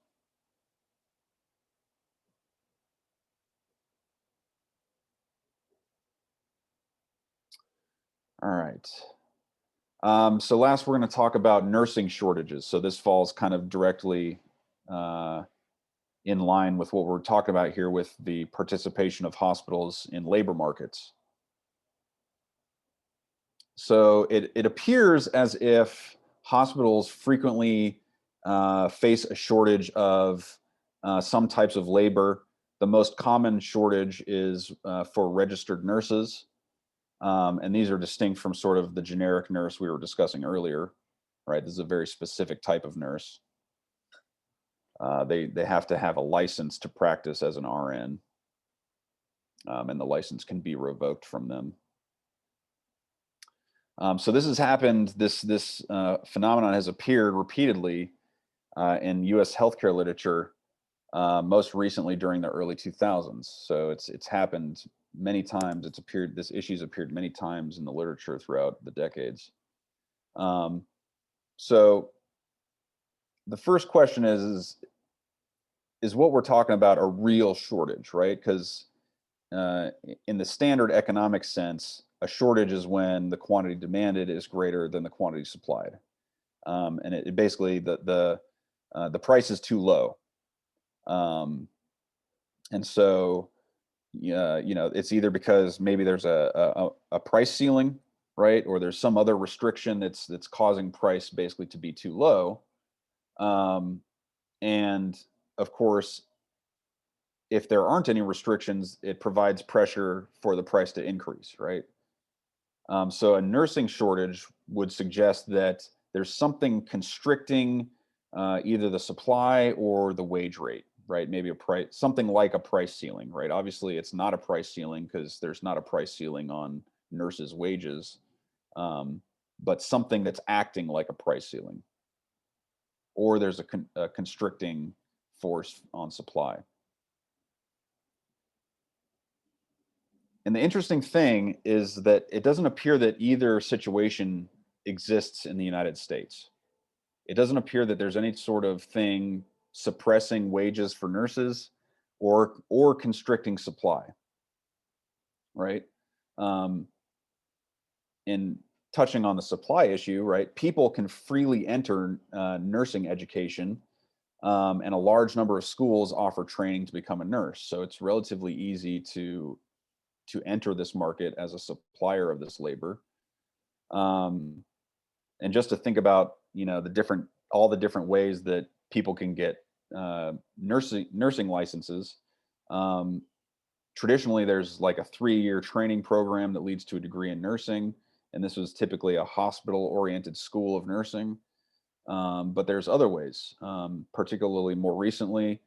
All right. So last, we're going to talk about nursing shortages. So this falls kind of directly in line with what we're talking about here with the participation of hospitals in labor markets. So it appears as if hospitals frequently face a shortage of some types of labor. The most common shortage is for registered nurses. And these are distinct from sort of the generic nurse we were discussing earlier, right? This is a very specific type of nurse. They have to have a license to practice as an RN, and the license can be revoked from them. So this has happened. This phenomenon has appeared repeatedly in U.S. healthcare literature, most recently during the early 2000s. So it's happened many times. This issue's appeared many times in the literature throughout the decades. So the first question is what we're talking about a real shortage, right? Because in the standard economic sense, a shortage is when the quantity demanded is greater than the quantity supplied, and it basically the price is too low, and so it's either because maybe there's a price ceiling, right, or there's some other restriction that's causing price basically to be too low, and of course, if there aren't any restrictions, it provides pressure for the price to increase, right? So a nursing shortage would suggest that there's something constricting either the supply or the wage rate, right? Maybe a price, something like a price ceiling, right? Obviously, it's not a price ceiling because there's not a price ceiling on nurses' wages, but something that's acting like a price ceiling, or there's a constricting force on supply. And the interesting thing is that it doesn't appear that either situation exists in the United States. It doesn't appear that there's any sort of thing suppressing wages for nurses or constricting supply, right? In touching on the supply issue, right? People can freely enter nursing education, and a large number of schools offer training to become a nurse. So it's relatively easy to enter this market as a supplier of this labor. And just to think about, all the different ways that people can get nursing licenses. Traditionally, there's like a 3-year training program that leads to a degree in nursing, and this was typically a hospital-oriented school of nursing. But there's other ways, particularly more recently,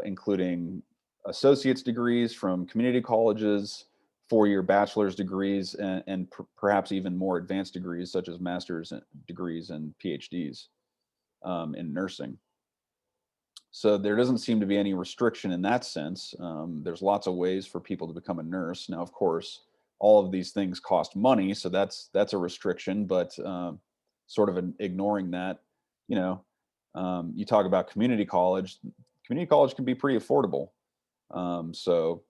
including associate's degrees from community colleges, 4-year bachelor's degrees, and perhaps even more advanced degrees such as master's degrees and PhDs. in nursing. So there doesn't seem to be any restriction in that sense. There's lots of ways for people to become a nurse. Now, of course, all of these things cost money, so that's a restriction. But sort of ignoring that, you know, you talk about community college. Community college can be pretty affordable. So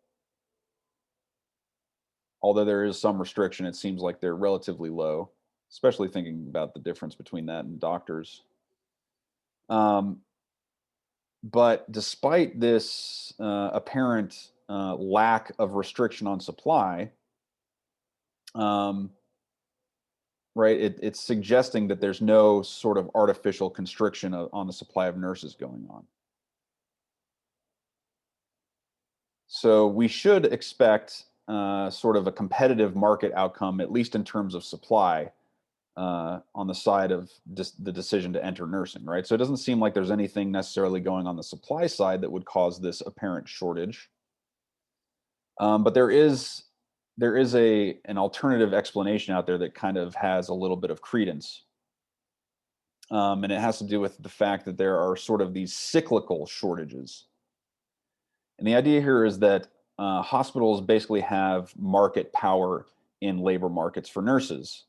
although there is some restriction, it seems like they're relatively low, especially thinking about the difference between that and doctors. Um, But despite this apparent lack of restriction on supply, um, right, it's suggesting that there's no sort of artificial constriction on the supply of nurses going on. So we should expect sort of a competitive market outcome, at least in terms of supply, on the side of the decision to enter nursing, right? So it doesn't seem like there's anything necessarily going on the supply side that would cause this apparent shortage. But there is an alternative explanation out there that kind of has a little bit of credence, and it has to do with the fact that there are sort of these cyclical shortages. And the idea here is that hospitals basically have market power in labor markets for nurses,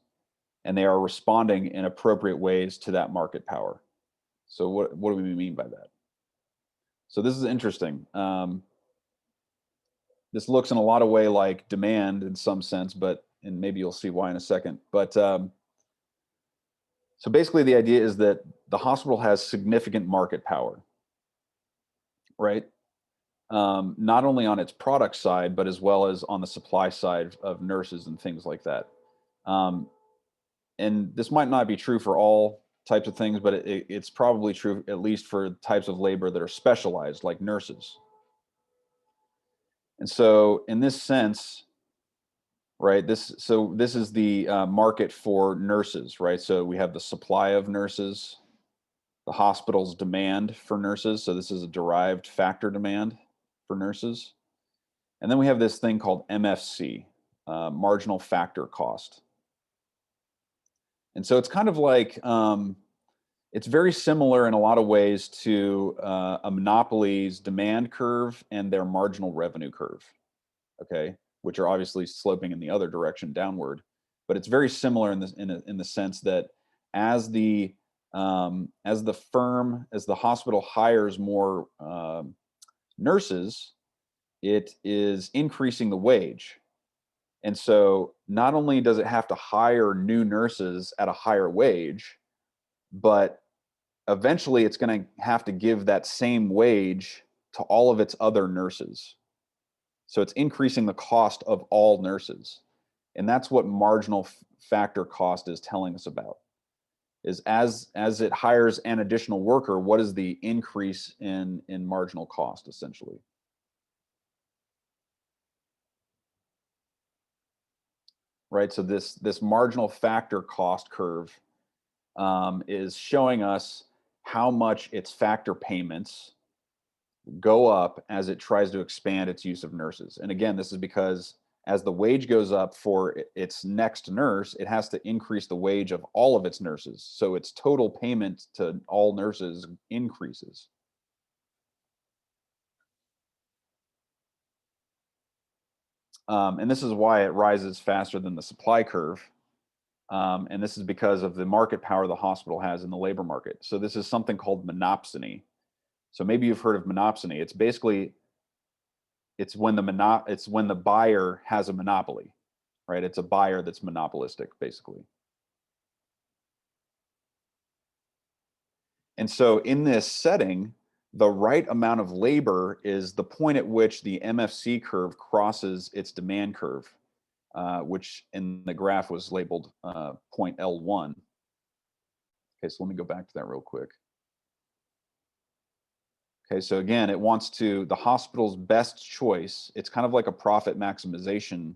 and they are responding in appropriate ways to that market power. So what do we mean by that? So this is interesting. This looks in a lot of way like demand in some sense, but and maybe you'll see why in a second. But so basically, the idea is that the hospital has significant market power, right? Not only on its product side, but as well as on the supply side of nurses and things like that. Um, and this might not be true for all types of things, but it's probably true at least for types of labor that are specialized, like nurses. And so, in this sense, right, this is the market for nurses, right? So we have the supply of nurses, the hospital's demand for nurses. So this is a derived factor demand for nurses. And then we have this thing called MFC, marginal factor cost. And so it's kind of like, it's very similar in a lot of ways to a monopoly's demand curve and their marginal revenue curve, okay, which are obviously sloping in the other direction downward. But it's very similar in the sense that as the as the hospital hires more nurses, it is increasing the wage. And so not only does it have to hire new nurses at a higher wage, but eventually it's going to have to give that same wage to all of its other nurses. So it's increasing the cost of all nurses. And that's what marginal factor cost is telling us about. Is as it hires an additional worker, what is the increase in marginal cost essentially? Right? So this marginal factor cost curve is showing us how much its factor payments go up as it tries to expand its use of nurses. And again, this is because as the wage goes up for its next nurse, it has to increase the wage of all of its nurses. So its total payment to all nurses increases. And this is why it rises faster than the supply curve. And this is because of the market power the hospital has in the labor market. So this is something called monopsony. So maybe you've heard of monopsony. It's basically it's when the buyer has a monopoly, right? It's a buyer that's monopolistic, basically. And so in this setting, the right amount of labor is the point at which the MFC curve crosses its demand curve, which in the graph was labeled point L1. Okay, so let me go back to that real quick. Okay, so again, it wants the hospital's best choice. It's kind of like a profit maximization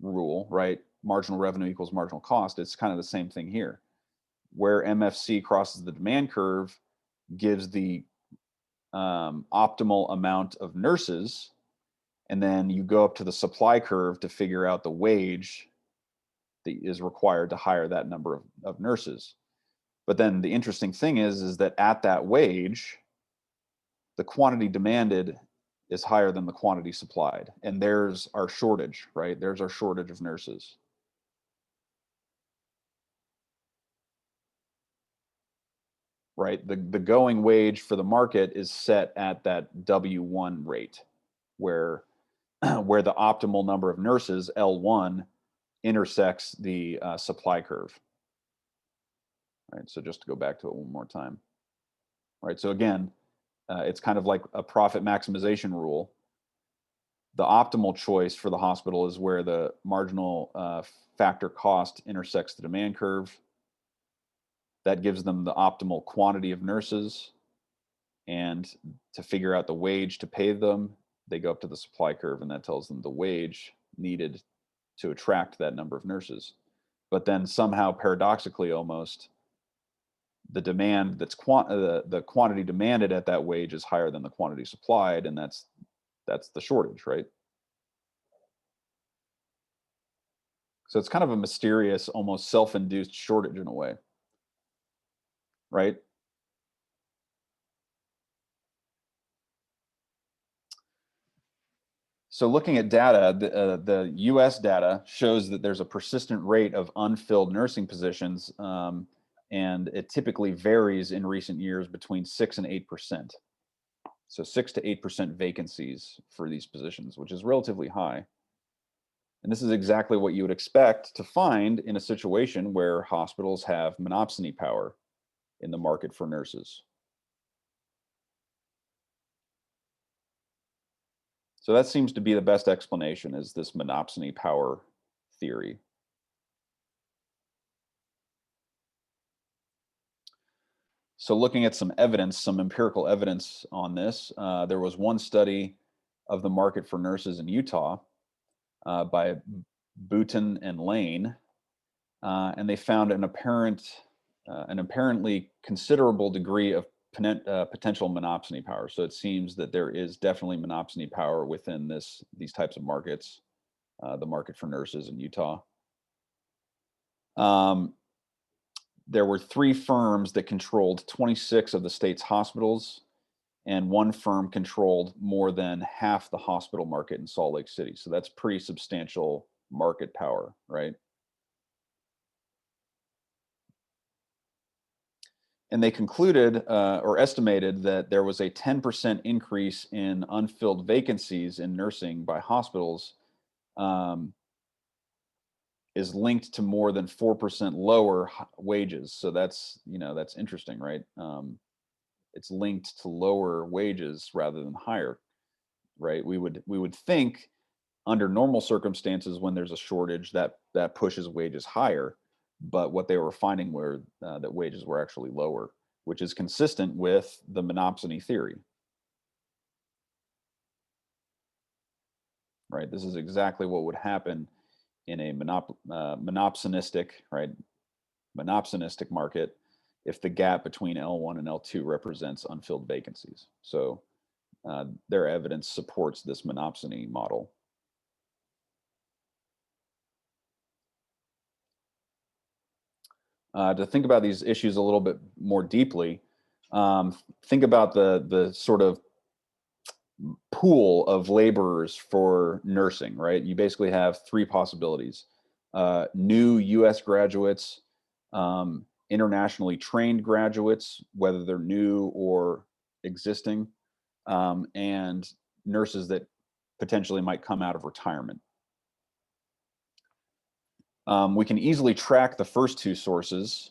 rule, right? Marginal revenue equals marginal cost. It's kind of the same thing here. Where MFC crosses the demand curve gives the optimal amount of nurses, and then you go up to the supply curve to figure out the wage that is required to hire that number of nurses. But then the interesting thing is that at that wage, the quantity demanded is higher than the quantity supplied. And there's our shortage, right? There's our shortage of nurses. Right? The going wage for the market is set at that W1 rate, where where the optimal number of nurses, L1, intersects the supply curve. Right? So just to go back to it one more time. Right? So again, it's kind of like a profit maximization rule. The optimal choice for the hospital is where the marginal factor cost intersects the demand curve. That gives them the optimal quantity of nurses. And to figure out the wage to pay them, they go up to the supply curve, and that tells them the wage needed to attract that number of nurses. But then somehow, paradoxically almost, the demand that's the quantity demanded at that wage is higher than the quantity supplied, and that's the shortage, right? So it's kind of a mysterious, almost self-induced shortage in a way, right? So looking at data, the US data shows that there's a persistent rate of unfilled nursing positions, and it typically varies in recent years between 6 and 8%. So 6 to 8% vacancies for these positions, which is relatively high. And this is exactly what you would expect to find in a situation where hospitals have monopsony power in the market for nurses. So that seems to be the best explanation, is this monopsony power theory. So looking at some evidence, some empirical evidence on this, there was one study of the market for nurses in Utah by Boutin and Lane, and they found an apparently considerable degree of potential monopsony power. So it seems that there is definitely monopsony power within these types of markets, the market for nurses in Utah. There were 3 firms that controlled 26 of the state's hospitals, and one firm controlled more than half the hospital market in Salt Lake City. So that's pretty substantial market power, right? And they concluded or estimated that there was a 10% increase in unfilled vacancies in nursing by hospitals, is linked to more than 4% lower wages. So that's interesting, right? It's linked to lower wages rather than higher, right? We would think under normal circumstances, when there's a shortage, that pushes wages higher. But what they were finding were that wages were actually lower, which is consistent with the monopsony theory. Right? This is exactly what would happen in a monopsonistic, right? Monopsonistic market if the gap between L1 and L2 represents unfilled vacancies. So their evidence supports this monopsony model. To think about these issues a little bit more deeply, think about the sort of pool of laborers for nursing, right? You basically have 3 possibilities: new U.S. graduates, internationally trained graduates, whether they're new or existing, and nurses that potentially might come out of retirement. We can easily track the first 2 sources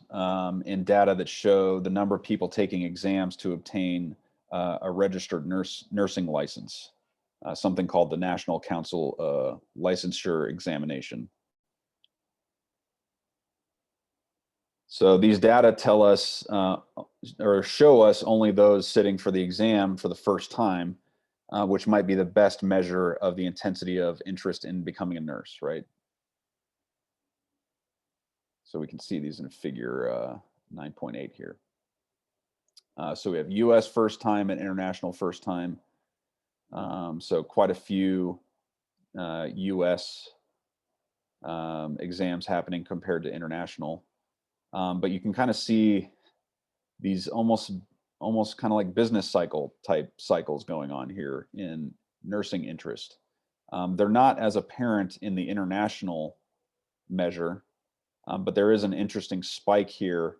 in data that show the number of people taking exams to obtain a registered nursing license, something called the National Council Licensure Examination. So these data tell us or show us only those sitting for the exam for the first time, which might be the best measure of the intensity of interest in becoming a nurse, right? So we can see these in figure 9.8 here. So we have US first time and international first time. So quite a few US exams happening compared to international. But you can kind of see these almost kind of like business cycle type cycles going on here in nursing interest. They're not as apparent in the international measure, but there is an interesting spike here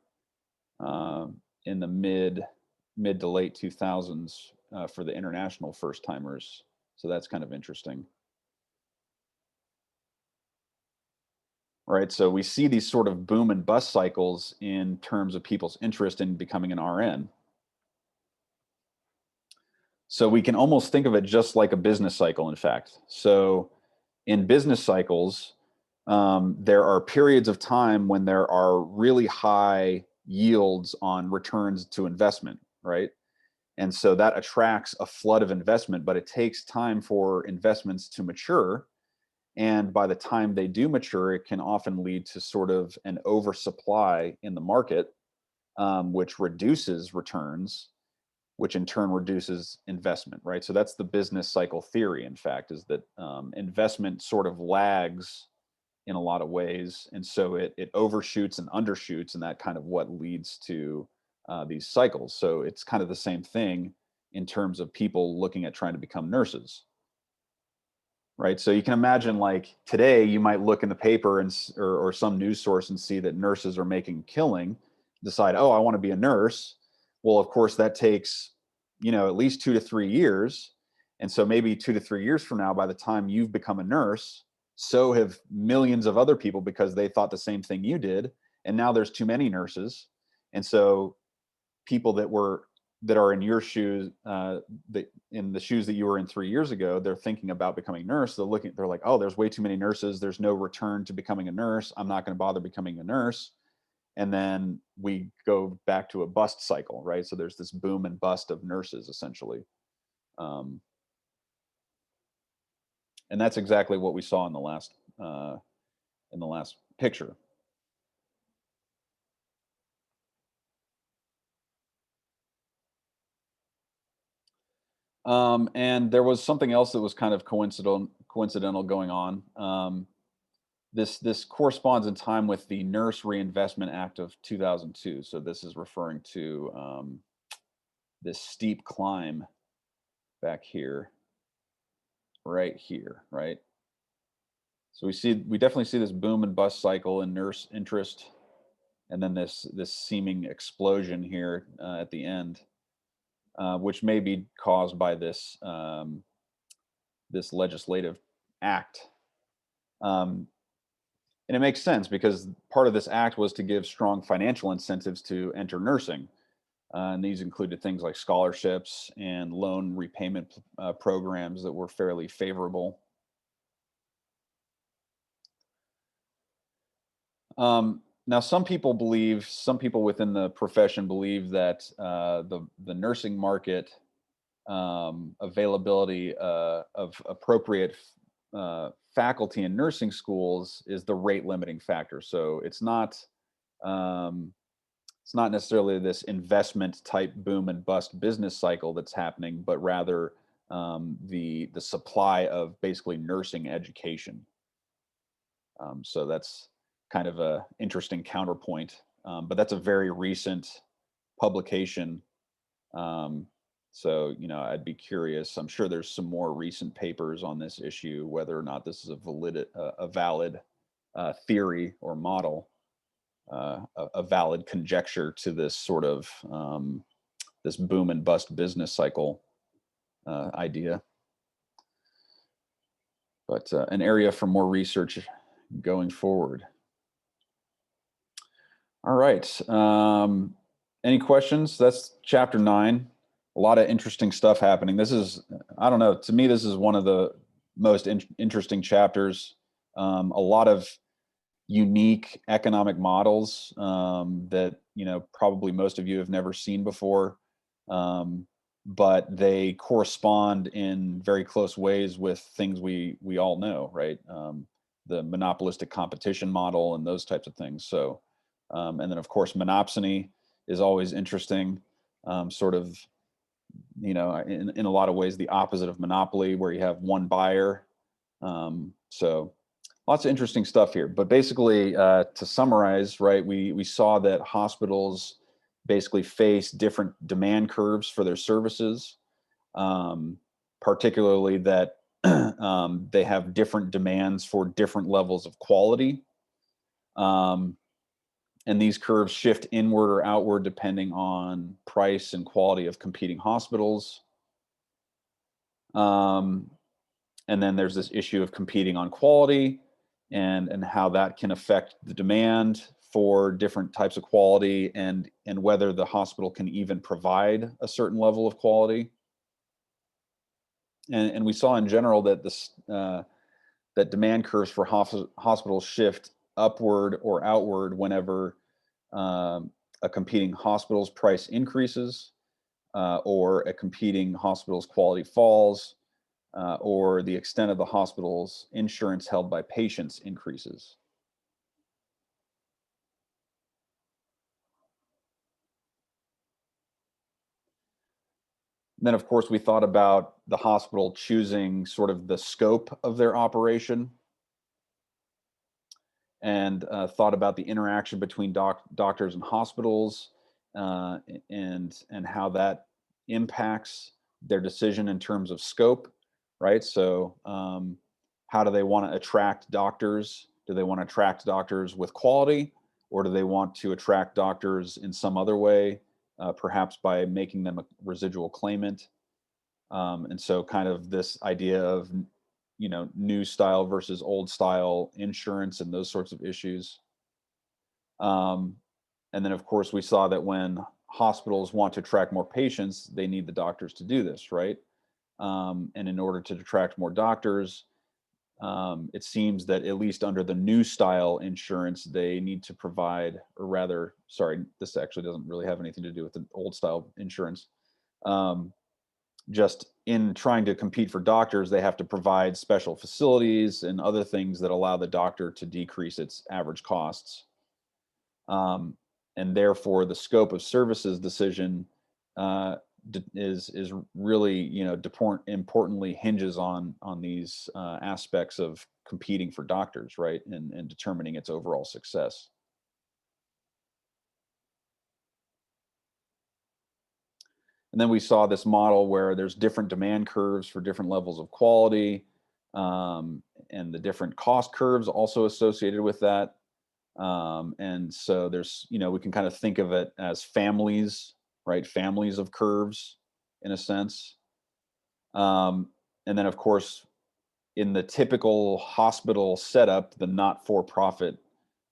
in the mid to late 2000s for the international first timers. So that's kind of interesting. Right. So we see these sort of boom and bust cycles in terms of people's interest in becoming an RN. So we can almost think of it just like a business cycle, in fact. So in business cycles, there are periods of time when there are really high yields on returns to investment, right? And so that attracts a flood of investment, but it takes time for investments to mature. And by the time they do mature, it can often lead to sort of an oversupply in the market, which reduces returns, which in turn reduces investment, right? So that's the business cycle theory, in fact, is that investment sort of lags in a lot of ways. And so it overshoots and undershoots, and that kind of what leads to these cycles. So it's kind of the same thing in terms of people looking at trying to become nurses. Right. So you can imagine, like, today you might look in the paper and or some news source and see that nurses are making a killing, decide, oh, I want to be a nurse. Well, of course, that takes, at least 2 to 3 years. And so maybe 2 to 3 years from now, by the time you've become a nurse, so have millions of other people because they thought the same thing you did. And now there's too many nurses. And so people that are in your shoes, in the shoes that you were in 3 years ago, they're thinking about becoming a nurse. They're like, oh, there's way too many nurses. There's no return to becoming a nurse. I'm not going to bother becoming a nurse. And then we go back to a bust cycle, right? So there's this boom and bust of nurses, essentially. And that's exactly what we saw in the last picture. And there was something else that was kind of coincidental going on. This corresponds in time with the Nurse Reinvestment Act of 2002. So this is referring to this steep climb back here, right here, right? So we definitely see this boom and bust cycle in nurse interest, and then this seeming explosion here at the end, which may be caused by this this legislative act. And it makes sense because part of this act was to give strong financial incentives to enter nursing. And these included things like scholarships and loan repayment programs that were fairly favorable. Now, some people within the profession believe that the nursing market availability of appropriate faculty in nursing schools is the rate limiting factor. So um, it's not necessarily this investment type boom and bust business cycle that's happening, but rather the supply of basically nursing education. So that's kind of a interesting counterpoint, but that's a very recent publication. So, I'd be curious. I'm sure there's some more recent papers on this issue, whether or not this is a valid theory or model, a valid conjecture to this sort of this boom and bust business cycle idea. But an area for more research going forward. All right. Any questions? That's chapter 9. A lot of interesting stuff happening. This is, I don't know, to me, this is one of the most interesting chapters. A lot of unique economic models that, probably most of you have never seen before. But they correspond in very close ways with things we all know, right? The monopolistic competition model and those types of things. So, and then of course, monopsony is always interesting. Sort of, in a lot of ways, the opposite of monopoly, where you have one buyer. So lots of interesting stuff here. But basically, to summarize, right, we saw that hospitals basically face different demand curves for their services, um, particularly that they have different demands for different levels of quality. Um, and these curves shift inward or outward depending on price and quality of competing hospitals. Um, and then there's this issue of competing on quality and how that can affect the demand for different types of quality and whether the hospital can even provide a certain level of quality. And we saw in general that this that demand curves for hospitals shift upward or outward whenever um, a competing hospital's price increases, or a competing hospital's quality falls, or the extent of the hospital's insurance held by patients increases. Then, of course, we thought about the hospital choosing sort of the scope of their operation and thought about the interaction between doctors and hospitals, and how that impacts their decision in terms of scope, right? So, how do they want to attract doctors? Do they want to attract doctors with quality, or do they want to attract doctors in some other way, perhaps by making them a residual claimant? And so, kind of this idea of new style versus old style insurance and those sorts of issues. Um, and then, of course, we saw that when hospitals want to attract more patients, they need the doctors to do this, right? And in order to attract more doctors, it seems that at least under the new style insurance, they need to provide, or rather, sorry, this actually doesn't really have anything to do with the old style insurance. Um, just in trying to compete for doctors, they have to provide special facilities and other things that allow the doctor to decrease its average costs. Um, and therefore, the scope of services decision is really importantly hinges on these aspects of competing for doctors, right, and determining its overall success. And then we saw this model where there's different demand curves for different levels of quality, and the different cost curves also associated with that. And so we can kind of think of it as families, right? Families of curves in a sense. Um, and then, of course, in the typical hospital setup, the not-for-profit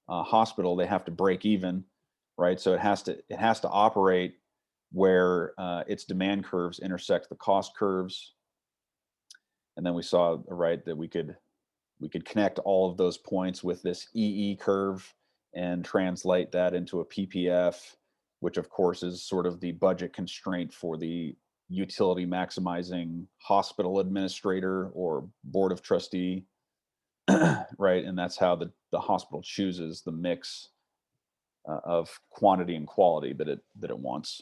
hospital, they have to break even, right? So it has to operate where its demand curves intersect the cost curves. And then we saw, right, that we could connect all of those points with this curve and translate that into a PPF, which of course is sort of the budget constraint for the utility maximizing hospital administrator or board of trustee, right? And that's how the hospital chooses the mix of quantity and quality that it wants.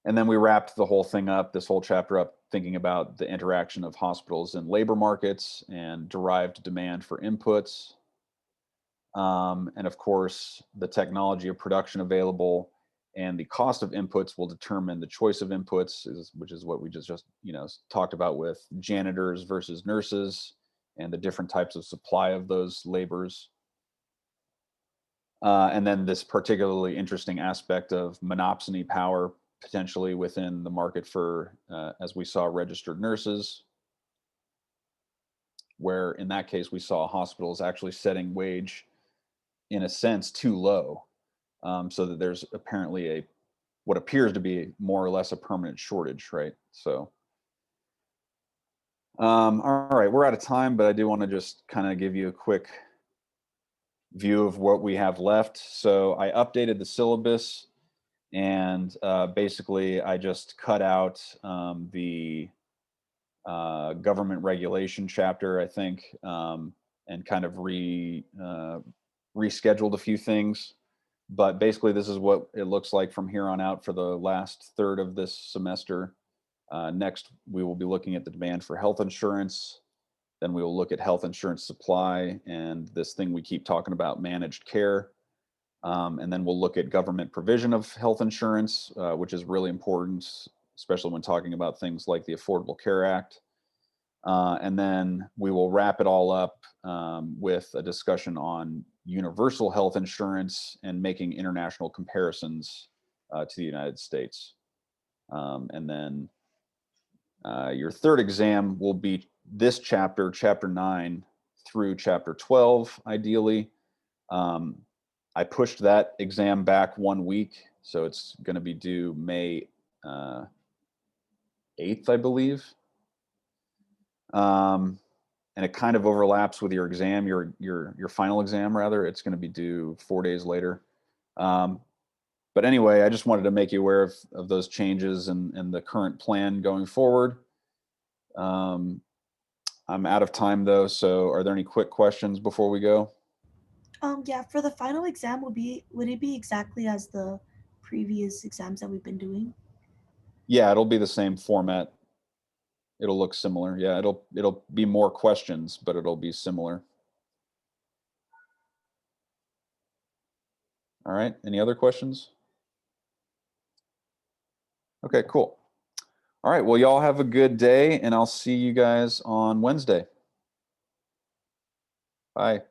And then we wrapped the whole thing up, this whole chapter up, thinking about the interaction of hospitals and labor markets and derived demand for inputs. And of course, the technology of production available and the cost of inputs will determine the choice of inputs, which is what we just talked about with janitors versus nurses and the different types of supply of those labors. And then this particularly interesting aspect of monopsony power potentially within the market for, as we saw, registered nurses, where in that case we saw hospitals actually setting wage in a sense too low, so that there's apparently what appears to be more or less a permanent shortage, right? So, all right, we're out of time, but I do want to just kind of give you a quick view of what we have left. So I updated the syllabus, and basically I just cut out the government regulation chapter, I think, and kind of rescheduled a few things. But basically, this is what it looks like from here on out for the last third of this semester. Next, we will be looking at the demand for health insurance, Then we will look at health insurance supply and this thing we keep talking about, managed care. And then we'll look at government provision of health insurance, which is really important, especially when talking about things like the Affordable Care Act. And then we will wrap it all up with a discussion on universal health insurance and making international comparisons to the United States. And then your third exam will be this chapter, chapter 9 through chapter 12, ideally. I pushed that exam back 1 week, so it's going to be due May 8th, I believe. And it kind of overlaps with your exam, your final exam rather. It's going to be due 4 days later. But anyway, I just wanted to make you aware of those changes and the current plan going forward. I'm out of time though, so are there any quick questions before we go? Yeah, for the final exam would it be exactly as the previous exams that we've been doing? Yeah, it'll be the same format. It'll look similar. Yeah, it'll be more questions, but it'll be similar. All right, any other questions? Okay, cool. All right, well, y'all have a good day, and I'll see you guys on Wednesday. Bye.